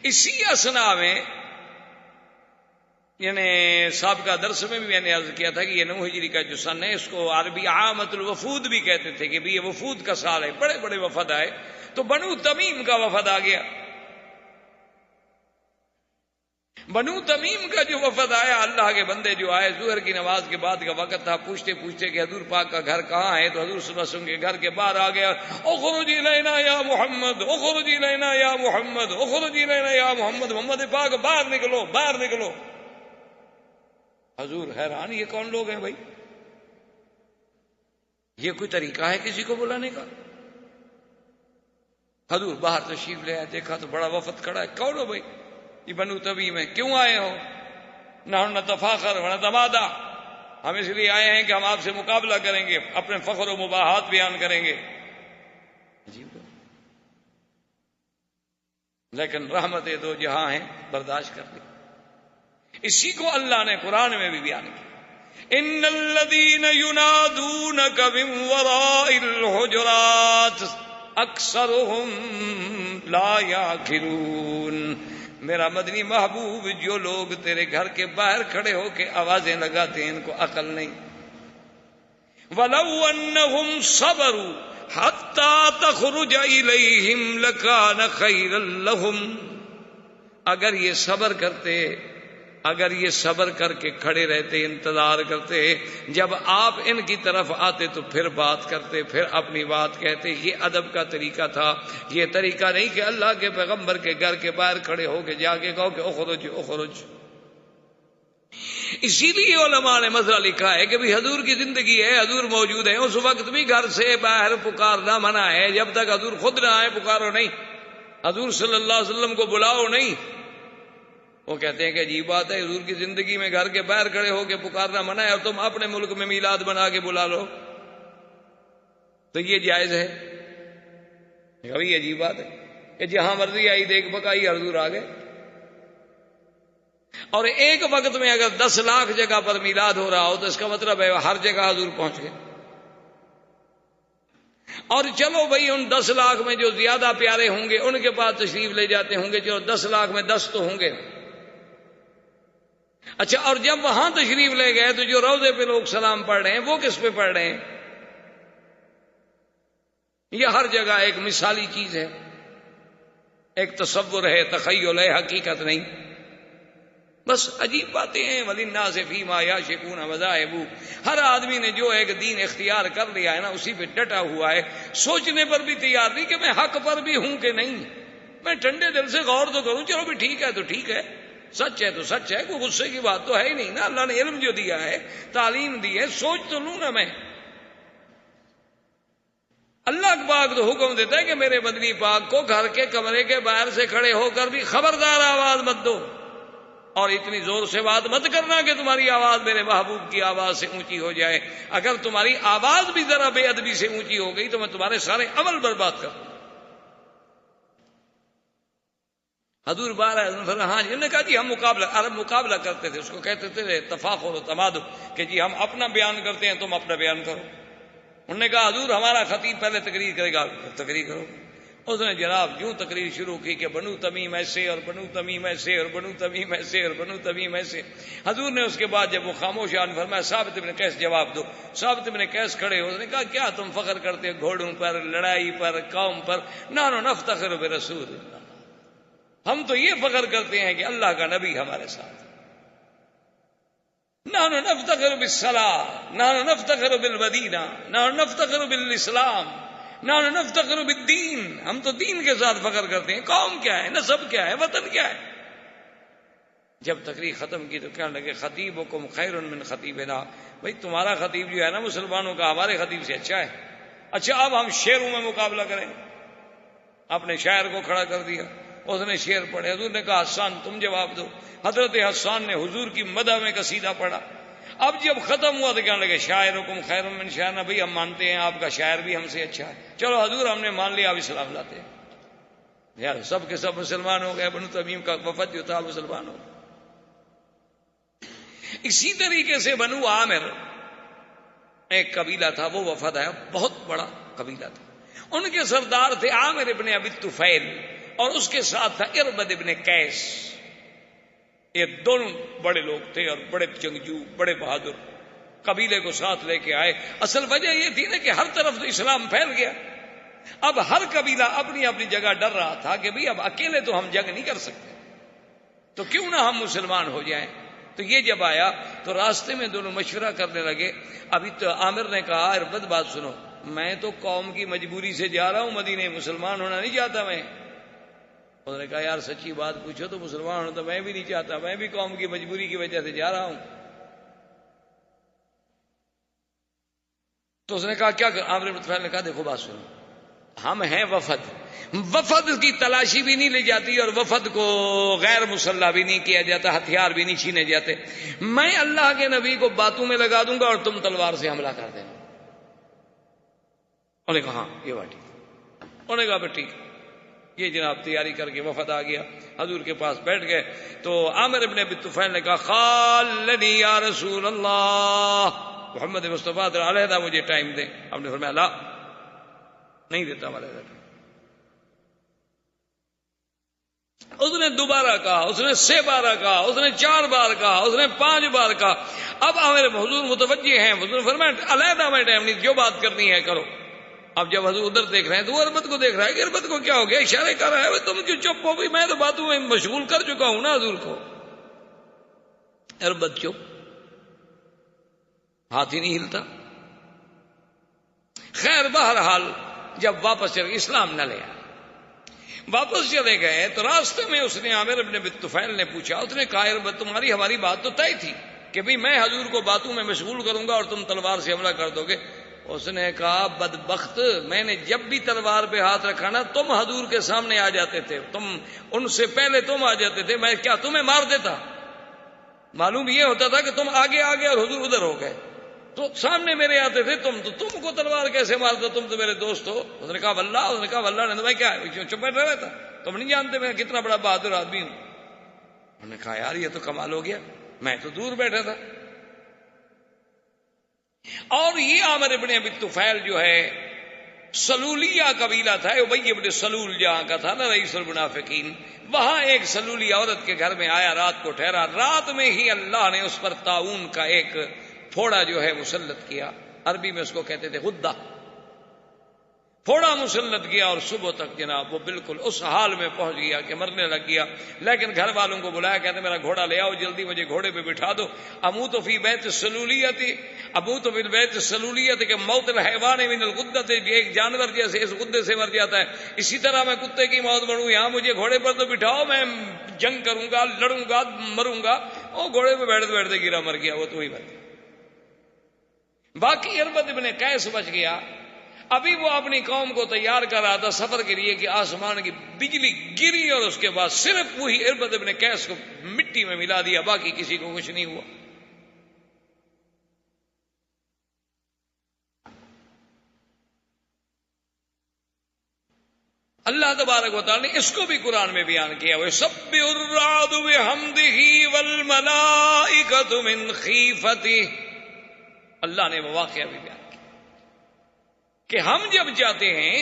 اسی اسنا میں یعنی سابقہ درس میں بھی میں نے عرض کیا تھا کہ یہ 9 ہجری کا جو سن ہے، اس کو عربی عامت الوفود بھی کہتے تھے کہ یہ وفود کا سال ہے. بڑے بڑے وفد آئے. تو بنو تمیم کا وفد آ گیا. بنو تمیم کا جو وفد آیا، اللہ کے بندے جو آئے، ظہر کی نماز کے بعد کا وقت تھا، پوچھتے پوچھتے کہ حضور پاک کا گھر کہاں ہے. تو حضور صلی اللہ علیہ وسلم کے گھر کے باہر آ گیا، اخرج الینا یا محمد، اخرج الینا یا محمد، اخرج الینا یا محمد. محمد پاک باہر نکلو، باہر نکلو. حضور حیران، یہ کون لوگ ہیں بھائی؟ یہ کوئی طریقہ ہے کسی کو بلانے کا؟ حضور باہر تشریف لے آئے، دیکھا تو بڑا وفد کھڑا ہے. کون ہو بھائی؟ یہ بنو تمیم میں کیوں آئے ہو؟ نہ نتفاخر و نتمادہ، ہم اس لیے آئے ہیں کہ ہم آپ سے مقابلہ کریں گے، اپنے فخر و مباحات بیان کریں گے. لیکن رحمت دو جہاں ہیں، برداشت کر لی. اسی کو اللہ نے قرآن میں بھی بیان کیا، ان الذین ینادونک من وراء الحجرات اکثرهم لا یعقلون. میرا مدنی محبوب، جو لوگ تیرے گھر کے باہر کھڑے ہو کے آوازیں لگاتے ہیں، ان کو عقل نہیں. وَلَوْ أَنَّهُمْ صَبَرُوا حَتَّى تَخْرُجَ إِلَيْهِمْ لَكَانَ خَيْرًا لَهُمْ. اگر یہ صبر کرتے، اگر یہ صبر کر کے کھڑے رہتے، انتظار کرتے، جب آپ ان کی طرف آتے تو پھر بات کرتے، پھر اپنی بات کہتے. یہ ادب کا طریقہ تھا. یہ طریقہ نہیں کہ اللہ کے پیغمبر کے گھر کے باہر کھڑے ہو کے جا کے کہو کہ اخرج اخرج. اسی لیے علماء نے مسئلہ لکھا ہے کہ بھی حضور کی زندگی ہے، حضور موجود ہے، اس وقت بھی گھر سے باہر پکارنا منع ہے. جب تک حضور خود نہ آئے پکارو نہیں، حضور صلی اللہ علیہ وسلم کو بلاؤ نہیں. وہ کہتے ہیں کہ عجیب بات ہے، حضور کی زندگی میں گھر کے باہر کھڑے ہو کے پکارنا منع ہے، اور تم اپنے ملک میں میلاد بنا کے بلا لو تو یہ جائز ہے؟ کبھی عجیب بات ہے کہ جہاں مرضی آئی دیکھ بکائی حضور آ گئے. اور ایک وقت میں اگر 10 لاکھ جگہ پر میلاد ہو رہا ہو تو اس کا مطلب ہے ہر جگہ حضور پہنچ گئے. اور چلو بھائی ان 10 لاکھ میں جو زیادہ پیارے ہوں گے ان کے پاس تشریف لے جاتے ہوں گے، چلو 10 لاکھ میں 10 تو ہوں گے. اچھا، اور جب وہاں تشریف لے گئے تو جو روضے پہ لوگ سلام پڑھ رہے ہیں وہ کس پہ پڑھ رہے ہیں؟ یہ ہر جگہ ایک مثالی چیز ہے، ایک تصور ہے، تخیل ہے، حقیقت نہیں، بس عجیب باتیں ہیں۔ وَلِلنَّاسِ فِيمَا يَعْشِقُونَ مَذَاهِبُ، ہر آدمی نے جو ایک دین اختیار کر لیا ہے نا اسی پہ ڈٹا ہوا ہے، سوچنے پر بھی تیار نہیں کہ میں حق پر بھی ہوں کہ نہیں، میں ٹھنڈے دل سے غور تو کروں، چلو بھی ٹھیک ہے تو ٹھیک ہے، سچ ہے تو سچ ہے، کوئی غصے کی بات تو ہے ہی نہیں نا، اللہ نے علم جو دیا ہے، تعلیم دی ہے، سوچ تو لوں نا میں۔ اللہ پاک تو حکم دیتا ہے کہ میرے مدنی پاک کو گھر کے کمرے کے باہر سے کھڑے ہو کر بھی خبردار آواز مت دو، اور اتنی زور سے بات مت کرنا کہ تمہاری آواز میرے محبوب کی آواز سے اونچی ہو جائے، اگر تمہاری آواز بھی ذرا بے ادبی سے اونچی ہو گئی تو میں تمہارے سارے عمل برباد کر دوں۔ حضور بار ہاں جی، انہوں نے کہا جی ہم عرب مقابلہ کرتے تھے، اس کو کہتے تھے تفاخر و تمادو، کہ جی ہم اپنا بیان کرتے ہیں تم اپنا بیان کرو۔ انہوں نے کہا حضور ہمارا خطیب پہلے تقریر کرے گا، تقریر کرو۔ اس نے جناب یوں تقریر شروع کی کہ بنو تمیم ایسے اور بنو تمیم ایسے اور بنو تمیم ایسے اور بنو تمیم ایسے۔ حضور نے اس کے بعد جب وہ خاموش آن فرمایا ثابت بن قیس جواب دو۔ ثابت بن قیس کھڑے ہو، اس نے کہا کیا تم فخر کرتے ہو گھوڑوں پر، لڑائی پر، قوم پر؟ نحن نفتخر برسول اللہ، ہم تو یہ فخر کرتے ہیں کہ اللہ کا نبی ہمارے ساتھ۔ نحن نفتخر بالصلاة، نحن نفتخر بالمدینہ، نحن نفتخر بالاسلام، نحن نفتخر بالدین، ہم تو دین کے ساتھ فخر کرتے ہیں، قوم کیا ہے، نسب کیا ہے، وطن کیا ہے۔ جب تقریر ختم کی تو کہنے لگے خطیبکم خیر من خطیبنا، بھائی تمہارا خطیب جو ہے نا مسلمانوں کا ہمارے خطیب سے اچھا ہے۔ اچھا اب ہم شعروں میں مقابلہ کریں، اپنے شاعر کو کھڑا کر دیا، اس نے شعر پڑھے، حضور نے کہا حسان تم جواب دو۔ حضرت حسان نے حضور کی مدح میں قصیدہ پڑھا۔ اب جب ختم ہوا تو کہنے لگے شاعرکم خیر من شاعرنا، بھئی ہم مانتے ہیں آپ کا شاعر بھی ہم سے اچھا ہے، چلو حضور ہم نے مان لیا، اب اسلام لاتے ہیں۔ یار سب کے سب مسلمان ہو گئے، بنو تمیم کا وفد جو تھا مسلمان ہو گئے۔ اسی طریقے سے بنو عامر ایک قبیلہ تھا، وہ وفد ہے، بہت بڑا قبیلہ تھا، ان کے سردار تھے عامر ابن ابی طفیل، اور اس کے ساتھ تھا اربد ابن قیس۔ یہ دونوں بڑے لوگ تھے اور بڑے جنگجو، بڑے بہادر، قبیلے کو ساتھ لے کے آئے۔ اصل وجہ یہ تھی نا کہ ہر طرف تو اسلام پھیل گیا، اب ہر قبیلہ اپنی اپنی جگہ ڈر رہا تھا کہ بھئی اب اکیلے تو ہم جنگ نہیں کر سکتے، تو کیوں نہ ہم مسلمان ہو جائیں۔ تو یہ جب آیا تو راستے میں دونوں مشورہ کرنے لگے۔ ابھی تو عامر نے کہا اربد بات سنو، میں تو قوم کی مجبوری سے جا رہا ہوں مدینے، مسلمان ہونا نہیں چاہتا میں۔ انہوں نے کہا یار سچی بات پوچھو تو مسلمان ہونا تو میں بھی نہیں چاہتا، میں بھی قوم کی مجبوری کی وجہ سے جا رہا ہوں۔ تو اس نے کہا کیا کر؟ عامر بن طفیل نے کہا دیکھو بات سنو، ہم ہیں وفد، وفد کی تلاشی بھی نہیں لی جاتی اور وفد کو غیر مسلح بھی نہیں کیا جاتا، ہتھیار بھی نہیں چھینے جاتے۔ میں اللہ کے نبی کو باتوں میں لگا دوں گا اور تم تلوار سے حملہ کر دینا۔ انہوں نے کہا ہاں یہ بات ٹھیک۔ انہوں نے کہا پھر ٹھیک۔ یہ جناب تیاری کر کے وفد آ گیا، حضور کے پاس بیٹھ گئے تو عامر ابن ابی طفیل نے کہا خالنی یا رسول اللہ، محمد مصطفیٰ علیحدہ مجھے ٹائم دیں۔ آپ نے فرمایا لا، نہیں دیتا علیحدہ ٹائم۔ اس نے دوبارہ کہا، اس نے 6 بار کہا، اس نے 4 بار کہا، اس نے 5 بار کہا۔ اب ہمارے حضور متوجہ ہیں، حضور نے فرمایا علیحدہ میں ٹائم نہیں، جو بات کرنی ہے کرو۔ اب جب حضور ادھر دیکھ رہے ہیں تو وہ اربد کو دیکھ رہا ہے کہ اربد کو کیا ہو گیا، اشارے کر رہا ہے تم جو چپ ہو گئی، میں تو باتوں میں مشغول کر چکا ہوں نا حضور کو۔ اربد چپ، ہاتھ ہی نہیں ہلتا۔ خیر بہرحال جب واپس چلے اسلام نہ لے آئے، واپس چلے گئے تو راستے میں اس نے عامر ابن ابی طفیل نے پوچھا، اس نے کہا اربد تمہاری ہماری بات تو طے تھی کہ بھئی میں حضور کو باتوں میں مشغول کروں گا اور تم تلوار سے حملہ کر دو گے۔ اس نے کہا بدبخت، میں نے جب بھی تلوار پہ ہاتھ رکھا نا تم حضور کے سامنے آ جاتے تھے، تم ان سے پہلے تم آ جاتے تھے، میں کیا تمہیں مار دیتا؟ معلوم یہ ہوتا تھا کہ تم آگے آگے اور حضور ادھر ہو گئے، تو سامنے میرے آتے تھے تم، تو تم کو تلوار کیسے مار دو، تم تو میرے دوست ہو۔ اس نے کہا واللہ، اس نے کہا واللہ نے، میں کیا چپ بیٹھا رہتا، تم نہیں جانتے میں کتنا بڑا بہادر آدمی ہوں۔ انہوں نے کہا یار یہ تو کمال ہو گیا، میں تو دور بیٹھا تھا۔ اور یہ عامر ابن ابی طفیل جو ہے سلولیہ قبیلہ تھا، ابی ابن سلول جہاں کا تھا نا رئیس المنافقین، وہاں ایک سلولی عورت کے گھر میں آیا، رات کو ٹھہرا، رات میں ہی اللہ نے اس پر طاعون کا ایک پھوڑا جو ہے مسلط کیا، عربی میں اس کو کہتے تھے غدہ، پھوڑا مسلط کیا، اور صبح تک جناب وہ بالکل اس حال میں پہنچ گیا کہ مرنے لگ گیا۔ لیکن گھر والوں کو بلایا، کہتے میرا گھوڑا لے آؤ جلدی، مجھے گھوڑے پہ بٹھا دو، اموت فی بیت السلولیت، اموت فی بیت السلولیت کہ موت الحیوان من الغدۃ، ایک جانور جیسے اس غدے سے مر جاتا ہے، اسی طرح میں کتے کی موت مروں، یہاں مجھے گھوڑے پر تو بٹھاؤ، میں جنگ کروں گا، لڑوں گا، مروں گا۔ وہ گھوڑے پہ بیٹھتے بیٹھتے گرا، مر گیا، وہ تو وہی بات۔ باقی اربد ابن قیس بچ گیا۔ ابھی وہ اپنی قوم کو تیار کر رہا تھا سفر کے لیے کہ آسمان کی بجلی گری، اور اس کے بعد صرف وہی اربد ابن قیس کو مٹی میں ملا دیا، باقی کسی کو کچھ نہیں ہوا۔ اللہ تبارک و تعالی نے اس کو بھی قرآن میں بیان کیا، وَيُسَبِّحُ الرَّعْدُ بِحَمْدِهِ وَالْمَلَائِكَةُ مِنْ خِيفَتِهِ۔ اللہ نے وہ واقعہ بھی بیان کیا کہ ہم جب جاتے ہیں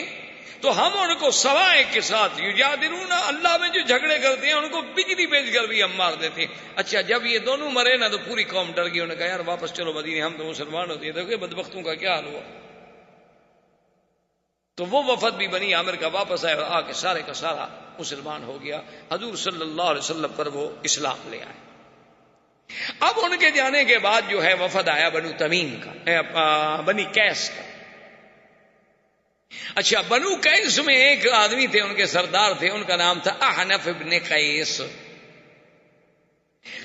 تو ہم ان کو سوائے کے ساتھ یجادلون، اللہ میں جو جھگڑے کرتے ہیں ان کو بجلی بھیج کر بھی ہم مار دیتے ہیں۔ اچھا جب یہ دونوں مرے نا تو پوری قوم ڈر گئی، انہوں نے کہا یار واپس چلو مدینے، ہم تو مسلمان ہوتے ہیں، دیکھو بدبختوں کا کیا حال ہوا۔ تو وہ وفد بھی بنی عامر کا واپس آئے اور آ کے سارے کا سارا مسلمان ہو گیا، حضور صلی اللہ علیہ وسلم پر وہ اسلام لے آئے۔ اب ان کے جانے کے بعد جو ہے وفد آیا بنو تمیم کا، بنی قیس کا۔ اچھا بنو قیس میں ایک آدمی تھے، ان کے سردار تھے، ان کا نام تھا احنف ابن قیس۔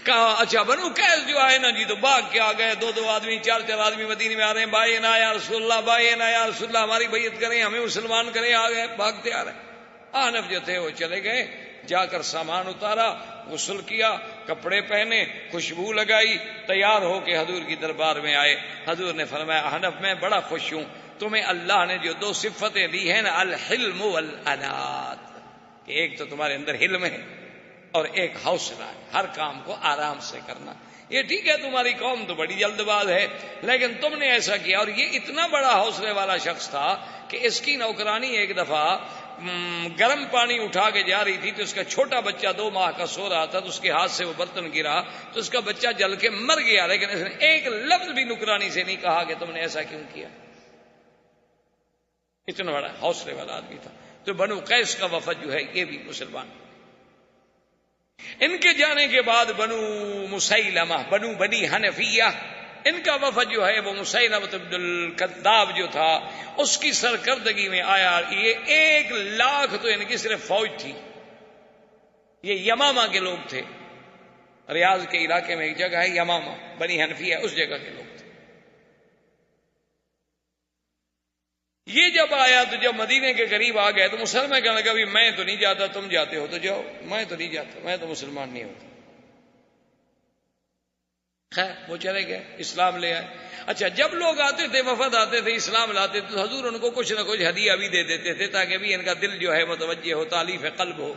کہا اچھا بنو قیس جو آئے نا جی تو بھاگ کے آ گئے، دو دو آدمی، چار چار آدمی مدینے میں آ رہے ہیں، بھائی نا یا رسول اللہ، بھائی نا یا رسول اللہ، ہماری بیعت کریں، ہمیں مسلمان کریں، آ گئے بھاگتے آ رہے ہیں۔ احنف جو تھے وہ چلے گئے، جا کر سامان اتارا، غسل کیا، کپڑے پہنے، خوشبو لگائی، تیار ہو کے حضور کی دربار میں آئے۔ حضور نے فرمایا احنف میں بڑا خوش ہوں، تمہیں اللہ نے جو دو صفتیں دی ہیں نا، الحلم والانات، کہ ایک تو تمہارے اندر حلم ہے اور ایک حوصلہ ہے، ہر کام کو آرام سے کرنا۔ یہ ٹھیک ہے تمہاری قوم تو بڑی جلد باز ہے، لیکن تم نے ایسا کیا۔ اور یہ اتنا بڑا حوصلے والا شخص تھا کہ اس کی نوکرانی ایک دفعہ گرم پانی اٹھا کے جا رہی تھی تو اس کا چھوٹا بچہ 2 ماہ کا سو رہا تھا، تو اس کے ہاتھ سے وہ برتن گرا تو اس کا بچہ جل کے مر گیا، لیکن اس نے ایک لفظ بھی نوکرانی سے نہیں کہا کہ تم نے ایسا کیوں کیا۔ اتنا بڑا حوصلے والا آدمی تھا۔ تو بنو قیس کا وفد جو ہے یہ بھی مسلمان۔ ان کے جانے کے بعد بنو مسیلمہ، بنی حنفیہ، ان کا وفد جو ہے وہ مسیلمہ بن الکذاب جو تھا اس کی سرکردگی میں آیا۔ یہ 1 لاکھ تو ان کی صرف فوج تھی۔ یہ یمامہ کے لوگ تھے، ریاض کے علاقے میں ایک جگہ ہے یمامہ، بنی حنفیہ، اس جگہ کے لوگ تھے۔ یہ جب آیا تو جب مدینے کے قریب آ گئے تو مسلمان کہنے لگا میں تو نہیں جاتا، تم جاتے ہو تو جاؤ، میں تو نہیں جاتا، میں تو مسلمان نہیں ہوتا۔ خیر وہ چلے گئے، اسلام لے آئے۔ اچھا جب لوگ آتے تھے، وفد آتے تھے، اسلام لاتے تھے تو حضور ان کو کچھ نہ کچھ ہدیہ بھی دے دیتے تھے تاکہ بھی ان کا دل جو ہے متوجہ ہو، تالیف قلب ہو۔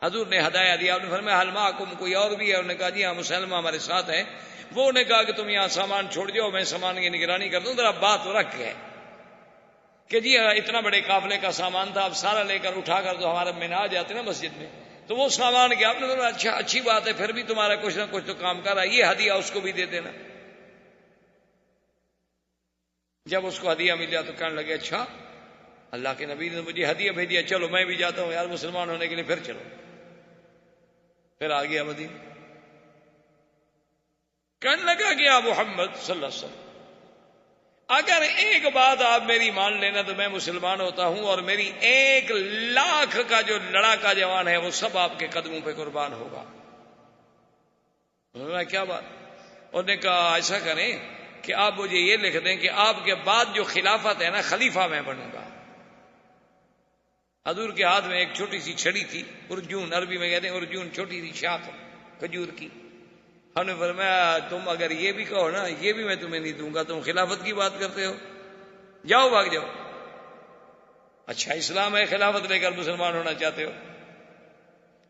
حضور نے ہدایہ دیا، انہوں نے فرمایا حل معکم، کوئی اور بھی ہے؟ انہوں نے کہا جی ہاں مسلمہ ہمارے ساتھ ہے۔ وہ نے کہا کہ تم یہاں سامان چھوڑ جاؤ، میں سامان کی نگرانی کر دوں۔ ذرا بات رکھ گئے کہ جی اتنا بڑے قافلے کا سامان تھا، اب سارا لے کر اٹھا کر تو ہمارے میں نہ آ جاتے نا مسجد میں، تو وہ سامان کیا آپ نے فرمایا اچھا اچھی بات ہے، پھر بھی تمہارا کچھ نہ کچھ تو کام کر رہا ہے، یہ ہدیہ اس کو بھی دے دینا۔ جب اس کو ہدیہ مل گیا تو کہنے لگے اچھا اللہ کے نبی نے مجھے ہدیہ بھیجا، چلو میں بھی جاتا ہوں یار مسلمان ہونے کے لیے، پھر چلو، پھر آ گیا مدینہ۔ کہنے لگا کہ آپ محمد صلی اللہ علیہ وسلم اگر ایک بات آپ میری مان لینا تو میں مسلمان ہوتا ہوں، اور میری 1 لاکھ کا جو لڑاکا جوان ہے وہ سب آپ کے قدموں پہ قربان ہوگا۔ کیا بات؟ انہوں نے کہا ایسا کریں کہ آپ مجھے یہ لکھ دیں کہ آپ کے بعد جو خلافت ہے نا خلیفہ میں بنوں گا۔ حضور کے ہاتھ میں ایک چھوٹی سی چھڑی تھی، ارجون، عربی میں کہتے ہیں ارجون، چھوٹی سی شاخ کھجور کی۔ ہم نے فرمایا تم اگر یہ بھی کہو نا یہ بھی میں تمہیں نہیں دوں گا، تم خلافت کی بات کرتے ہو، جاؤ بھاگ جاؤ۔ اچھا اسلام ہے خلافت لے کر مسلمان ہونا چاہتے ہو؟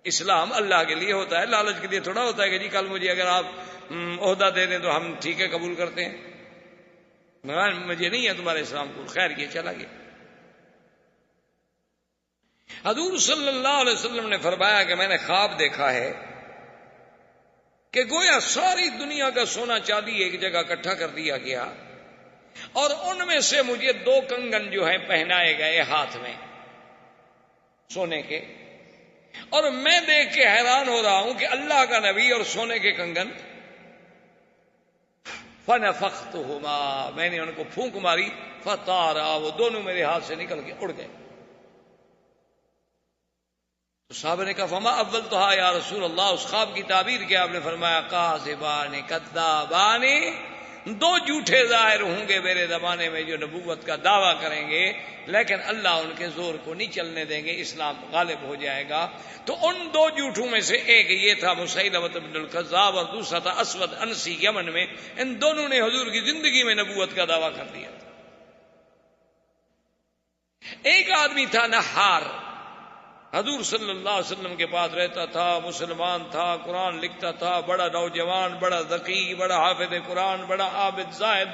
اسلام اللہ کے لیے ہوتا ہے، لالچ کے لیے تھوڑا ہوتا ہے کہ جی کل مجھے اگر آپ عہدہ دے دیں تو ہم ٹھیک ہے قبول کرتے ہیں۔ مجھے نہیں ہے تمہارے اسلام کو. خیر یہ چلا گیا. حضور صلی اللہ علیہ وسلم نے فرمایا کہ میں نے خواب دیکھا ہے کہ گویا ساری دنیا کا سونا چاندی ایک جگہ اکٹھا کر دیا گیا اور ان میں سے مجھے 2 کنگن جو ہیں پہنائے گئے ہاتھ میں سونے کے, اور میں دیکھ کے حیران ہو رہا ہوں کہ اللہ کا نبی اور سونے کے کنگن. فنفختہما, میں نے ان کو پھونک ماری, فطارا, وہ دونوں میرے ہاتھ سے نکل کے اڑ گئے. تو صحابہ نے کہا فما اولتھا یا رسول اللہ, اس خواب کی تعبیر کیا؟ آپ نے فرمایا کاذبان کذابان, 2 جھوٹے ظاہر ہوں گے میرے زمانے میں جو نبوت کا دعویٰ کریں گے, لیکن اللہ ان کے زور کو نہیں چلنے دیں گے, اسلام غالب ہو جائے گا. تو ان 2 جھوٹوں میں سے ایک یہ تھا مسیلمہ بن الکذاب اور دوسرا تھا اسود انسی یمن میں. ان دونوں نے حضور کی زندگی میں نبوت کا دعویٰ کر دیا. ایک آدمی تھا نحار, حضور صلی اللہ علیہ وسلم کے پاس رہتا تھا, مسلمان تھا, قرآن لکھتا تھا, بڑا نوجوان, بڑا ذکی, بڑا حافظ قرآن, بڑا عابد زاہد.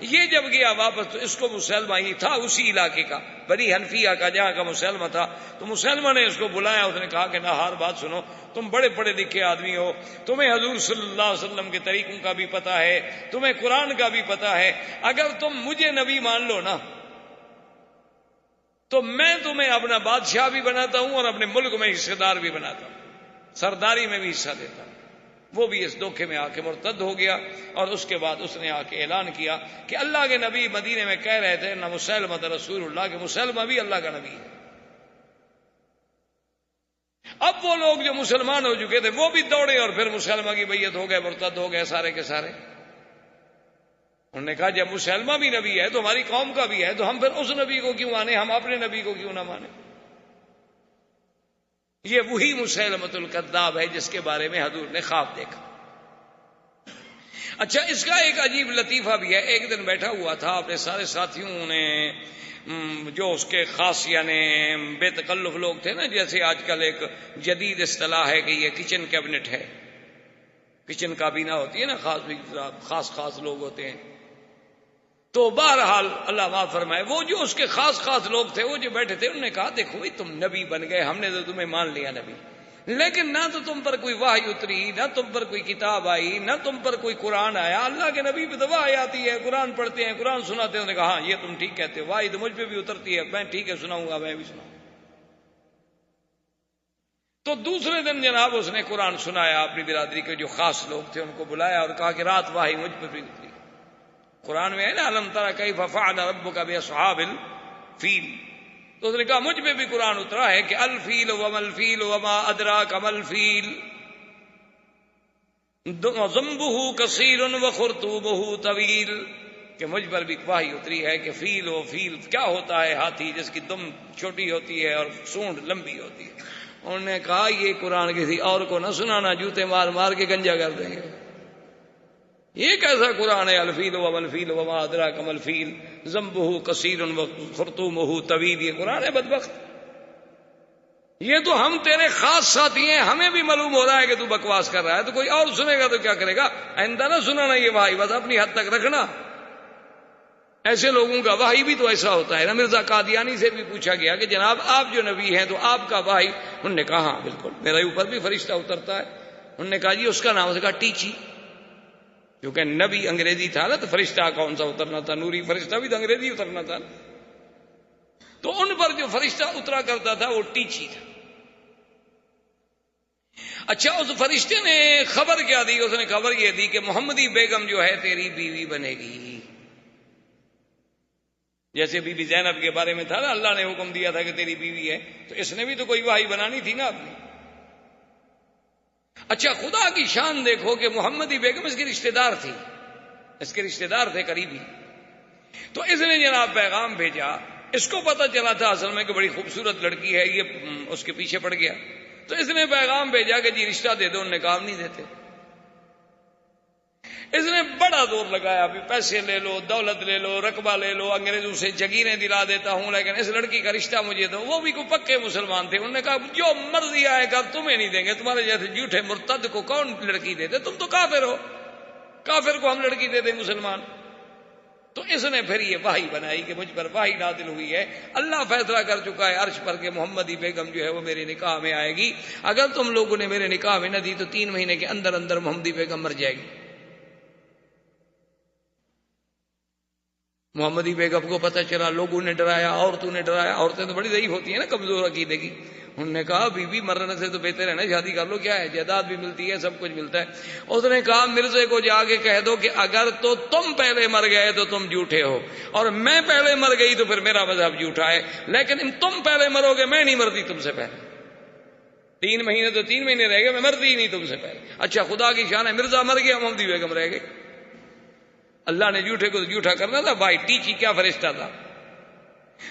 یہ جب گیا واپس تو اس کو مسلمہ ہی تھا اسی علاقے کا, بنی حنفیہ کا, جہاں کا مسلمہ تھا. تو مسلمہ نے اس کو بلایا, اس نے کہا کہ نہار بات سنو, تم بڑے پڑھے لکھے آدمی ہو, تمہیں حضور صلی اللہ علیہ وسلم کے طریقوں کا بھی پتہ ہے, تمہیں قرآن کا بھی پتہ ہے, اگر تم مجھے نبی مان لو نا تو میں تمہیں اپنا بادشاہ بھی بناتا ہوں اور اپنے ملک میں حصے دار بھی بناتا ہوں, سرداری میں بھی حصہ دیتا ہوں. وہ بھی اس دھوکے میں آ کے مرتد ہو گیا, اور اس کے بعد اس نے آ کے اعلان کیا کہ اللہ کے نبی مدینے میں کہہ رہے تھے نہ مسلمہ رسول اللہ, کہ مسلمہ بھی اللہ کا نبی ہے. اب وہ لوگ جو مسلمان ہو چکے تھے وہ بھی دوڑے اور پھر مسلمہ کی بیعت ہو گئے, مرتد ہو گئے سارے کے سارے. انہوں نے کہا جب مسلمہ بھی نبی ہے تو ہماری قوم کا بھی ہے, تو ہم پھر اس نبی کو کیوں مانیں, ہم اپنے نبی کو کیوں نہ مانیں. یہ وہی مسیلمہ الکذاب ہے جس کے بارے میں حضور نے خواب دیکھا. اچھا, اس کا ایک عجیب لطیفہ بھی ہے. ایک دن بیٹھا ہوا تھا, اپنے سارے ساتھیوں نے, جو اس کے خاص یعنی بے تکلف لوگ تھے نا, جیسے آج کل ایک جدید اصطلاح ہے کہ یہ کچن کیبنٹ ہے, کچن کابینہ ہوتی ہے نا, خاص لوگ ہوتے ہیں. تو بہرحال اللہ معاف فرمائے, وہ جو اس کے خاص لوگ تھے وہ جو بیٹھے تھے, انہوں نے کہا دیکھو بھائی تم نبی بن گئے, ہم نے تو تمہیں مان لیا نبی, لیکن نہ تو تم پر کوئی وحی اتری, نہ تم پر کوئی کتاب آئی, نہ تم پر کوئی قرآن آیا. اللہ کے نبی پہ تو وحی آتی ہے, قرآن پڑھتے ہیں, قرآن سناتے ہیں. انہوں نے کہا ہاں یہ تم ٹھیک کہتے ہو, وحی تو مجھ پہ بھی اترتی ہے, میں ٹھیک ہے سناؤں گا, میں بھی سناؤں. تو دوسرے دن جناب اس نے قرآن سنایا, اپنی برادری کے جو خاص لوگ تھے ان کو بلایا اور کہا کہ رات وحی مجھ پہ بھی اتری. قرآن میں ہے نا الم تر کیف فعل ربک باصحاب الفیل, تو اس نے کہا مجھ پہ بھی قرآن اترا ہے کہ الفیل وما الفیل وما ادراک ما الفیل ذنبہ کثیر وخرطومہ طویل, کہ مجھ پر بھی وحی اتری ہے کہ فیل کیا ہوتا ہے, ہاتھی جس کی دم چھوٹی ہوتی ہے اور سونڈ لمبی ہوتی ہے. انہوں نے کہا یہ قرآن کسی اور کو نہ سنانا, جوتے مار مار کے گنجا کر دیں گے. یہ کیسا قرآن ہے الفیل وما الفیل وما ادراک ما الفیل ذنبہ کثیر وخرطومہ طویل, یہ قرآن ہے بدبخت. یہ تو ہم تیرے خاص ساتھی ہیں, ہمیں بھی معلوم ہو رہا ہے کہ تو بکواس کر رہا ہے, تو کوئی اور سنے گا تو کیا کرے گا. آئندہ نہ سنانا یہ وحی, بس اپنی حد تک رکھنا. ایسے لوگوں کا وحی بھی تو ایسا ہوتا ہے نا. مرزا قادیانی سے بھی پوچھا گیا کہ جناب آپ جو نبی ہیں تو آپ کا وحی, انہوں نے کہا ہاں بالکل میرے اوپر بھی فرشتہ اترتا ہے. انہوں نے کہا جی اس کا نام, اس نے کہا ٹیچی, کیونکہ نبی انگریزی تھا نا, تو فرشتہ کون سا اترنا تھا, نوری فرشتہ بھی تو انگریزی اترنا تھا. تو ان پر جو فرشتہ اترا کرتا تھا وہ ٹیچی تھا. اچھا, اس فرشتے نے خبر کیا دی, اس نے خبر یہ دی کہ محمدی بیگم جو ہے تیری بیوی بنے گی. جیسے بی بی زینب کے بارے میں تھا نا, اللہ نے حکم دیا تھا کہ تیری بیوی ہے, تو اس نے بھی تو کوئی وحی بنانی تھی نا اپنی. اچھا, خدا کی شان دیکھو کہ محمدی بیگم اس کی رشتہ دار تھی, اس کے رشتہ دار تھے قریبی. تو اس نے جناب پیغام بھیجا, اس کو پتہ چلا تھا اصل میں کہ بڑی خوبصورت لڑکی ہے, یہ اس کے پیچھے پڑ گیا. تو اس نے پیغام بھیجا کہ جی رشتہ دے دو, انہوں نے کہا نہیں دیتے. اس نے بڑا زور لگایا, بھی پیسے لے لو, دولت لے لو, رقبہ لے لو, انگریزوں سے جگیریں دلا دیتا ہوں, لیکن اس لڑکی کا رشتہ مجھے دو. وہ بھی کوئی پکے مسلمان تھے, انہوں نے کہا جو مرضی آئے گا تمہیں نہیں دیں گے, تمہارے جیسے جھوٹے مرتد کو کون لڑکی دے دے, تم تو کافر ہو, کافر کو ہم لڑکی دے دیں مسلمان. تو اس نے پھر یہ وحی بنائی کہ مجھ پر وحی نازل ہوئی ہے، اللہ فیصلہ کر چکا ہے عرش پر کہ محمدی بیگم جو ہے وہ میرے نکاح میں آئے گی، اگر تم لوگوں نے میرے نکاح میں نہ دی تو 3 مہینے کے اندر اندر محمدی بیگم مر جائے گی۔ محمدی بیگم کو پتہ چلا، لوگوں نے ڈرایا، عورتوں نے ڈرایا، عورتیں تو بڑی ضعیف ہوتی ہیں نا، کمزور عقیدے کی، انہوں نے کہا بی بی مرنے سے تو بہتر ہے نا شادی کر لو، کیا ہے جائیداد بھی ملتی ہے، سب کچھ ملتا ہے۔ اس نے کہا مرزے کو جا کے کہہ دو کہ اگر تو تم پہلے مر گئے تو تم جھوٹے ہو، اور میں پہلے مر گئی تو پھر میرا مذہب جھوٹا ہے، لیکن تم پہلے مرو گے، میں نہیں مرتی تم سے پہلے، 3 مہینے تو 3 مہینے رہ گئے، میں مرتی ہی نہیں تم سے پہلے۔ اچھا خدا کی شان ہے، مرزا مر گیا، محمدی بیگم رہ گئی۔ اللہ نے جھوٹے کو جھوٹا کرنا تھا بھائی، ٹیچی کیا فرشتہ تھا۔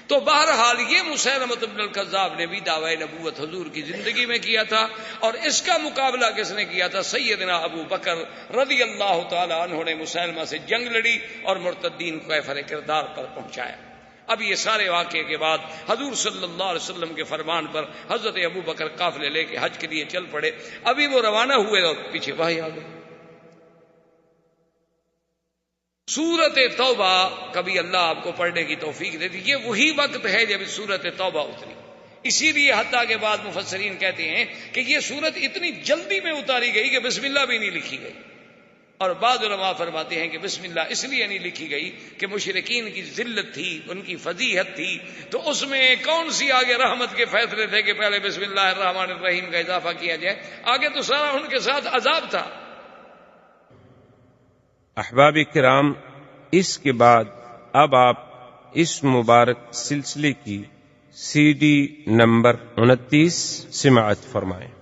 تو بہرحال یہ مسیلمہ بن الکذاب نے بھی دعوی نبوت حضور کی زندگی میں کیا تھا، اور اس کا مقابلہ کس نے کیا تھا؟ سیدنا ابو بکر رضی اللہ تعالی عنہ نے مسیلمہ سے جنگ لڑی اور مرتدین کو کیفر کردار پر پہنچایا۔ اب یہ سارے واقعے کے بعد حضور صلی اللہ علیہ وسلم کے فرمان پر حضرت ابو بکر قافلے لے کے حج کے لیے چل پڑے۔ ابھی وہ روانہ ہوئے اور پیچھے وحی آ گئی۔ سورت توبہ کبھی اللہ آپ کو پڑھنے کی توفیق دے دی، یہ وہی وقت ہے جب سورت توبہ اتری، اسی لیے حتیٰ کے بعد مفسرین کہتے ہیں کہ یہ سورت اتنی جلدی میں اتاری گئی کہ بسم اللہ بھی نہیں لکھی گئی، اور بعض علماء فرماتے ہیں کہ بسم اللہ اس لیے نہیں لکھی گئی کہ مشرکین کی ذلت تھی، ان کی فضیحت تھی، تو اس میں کون سی آگے رحمت کے فیصلے تھے کہ پہلے بسم اللہ الرحمن الرحیم کا اضافہ کیا جائے، آگے تو سارا ان کے ساتھ عذاب تھا۔ احباب کرام، اس کے بعد اب آپ اس مبارک سلسلے کی CD نمبر 29 سماعت فرمائیں۔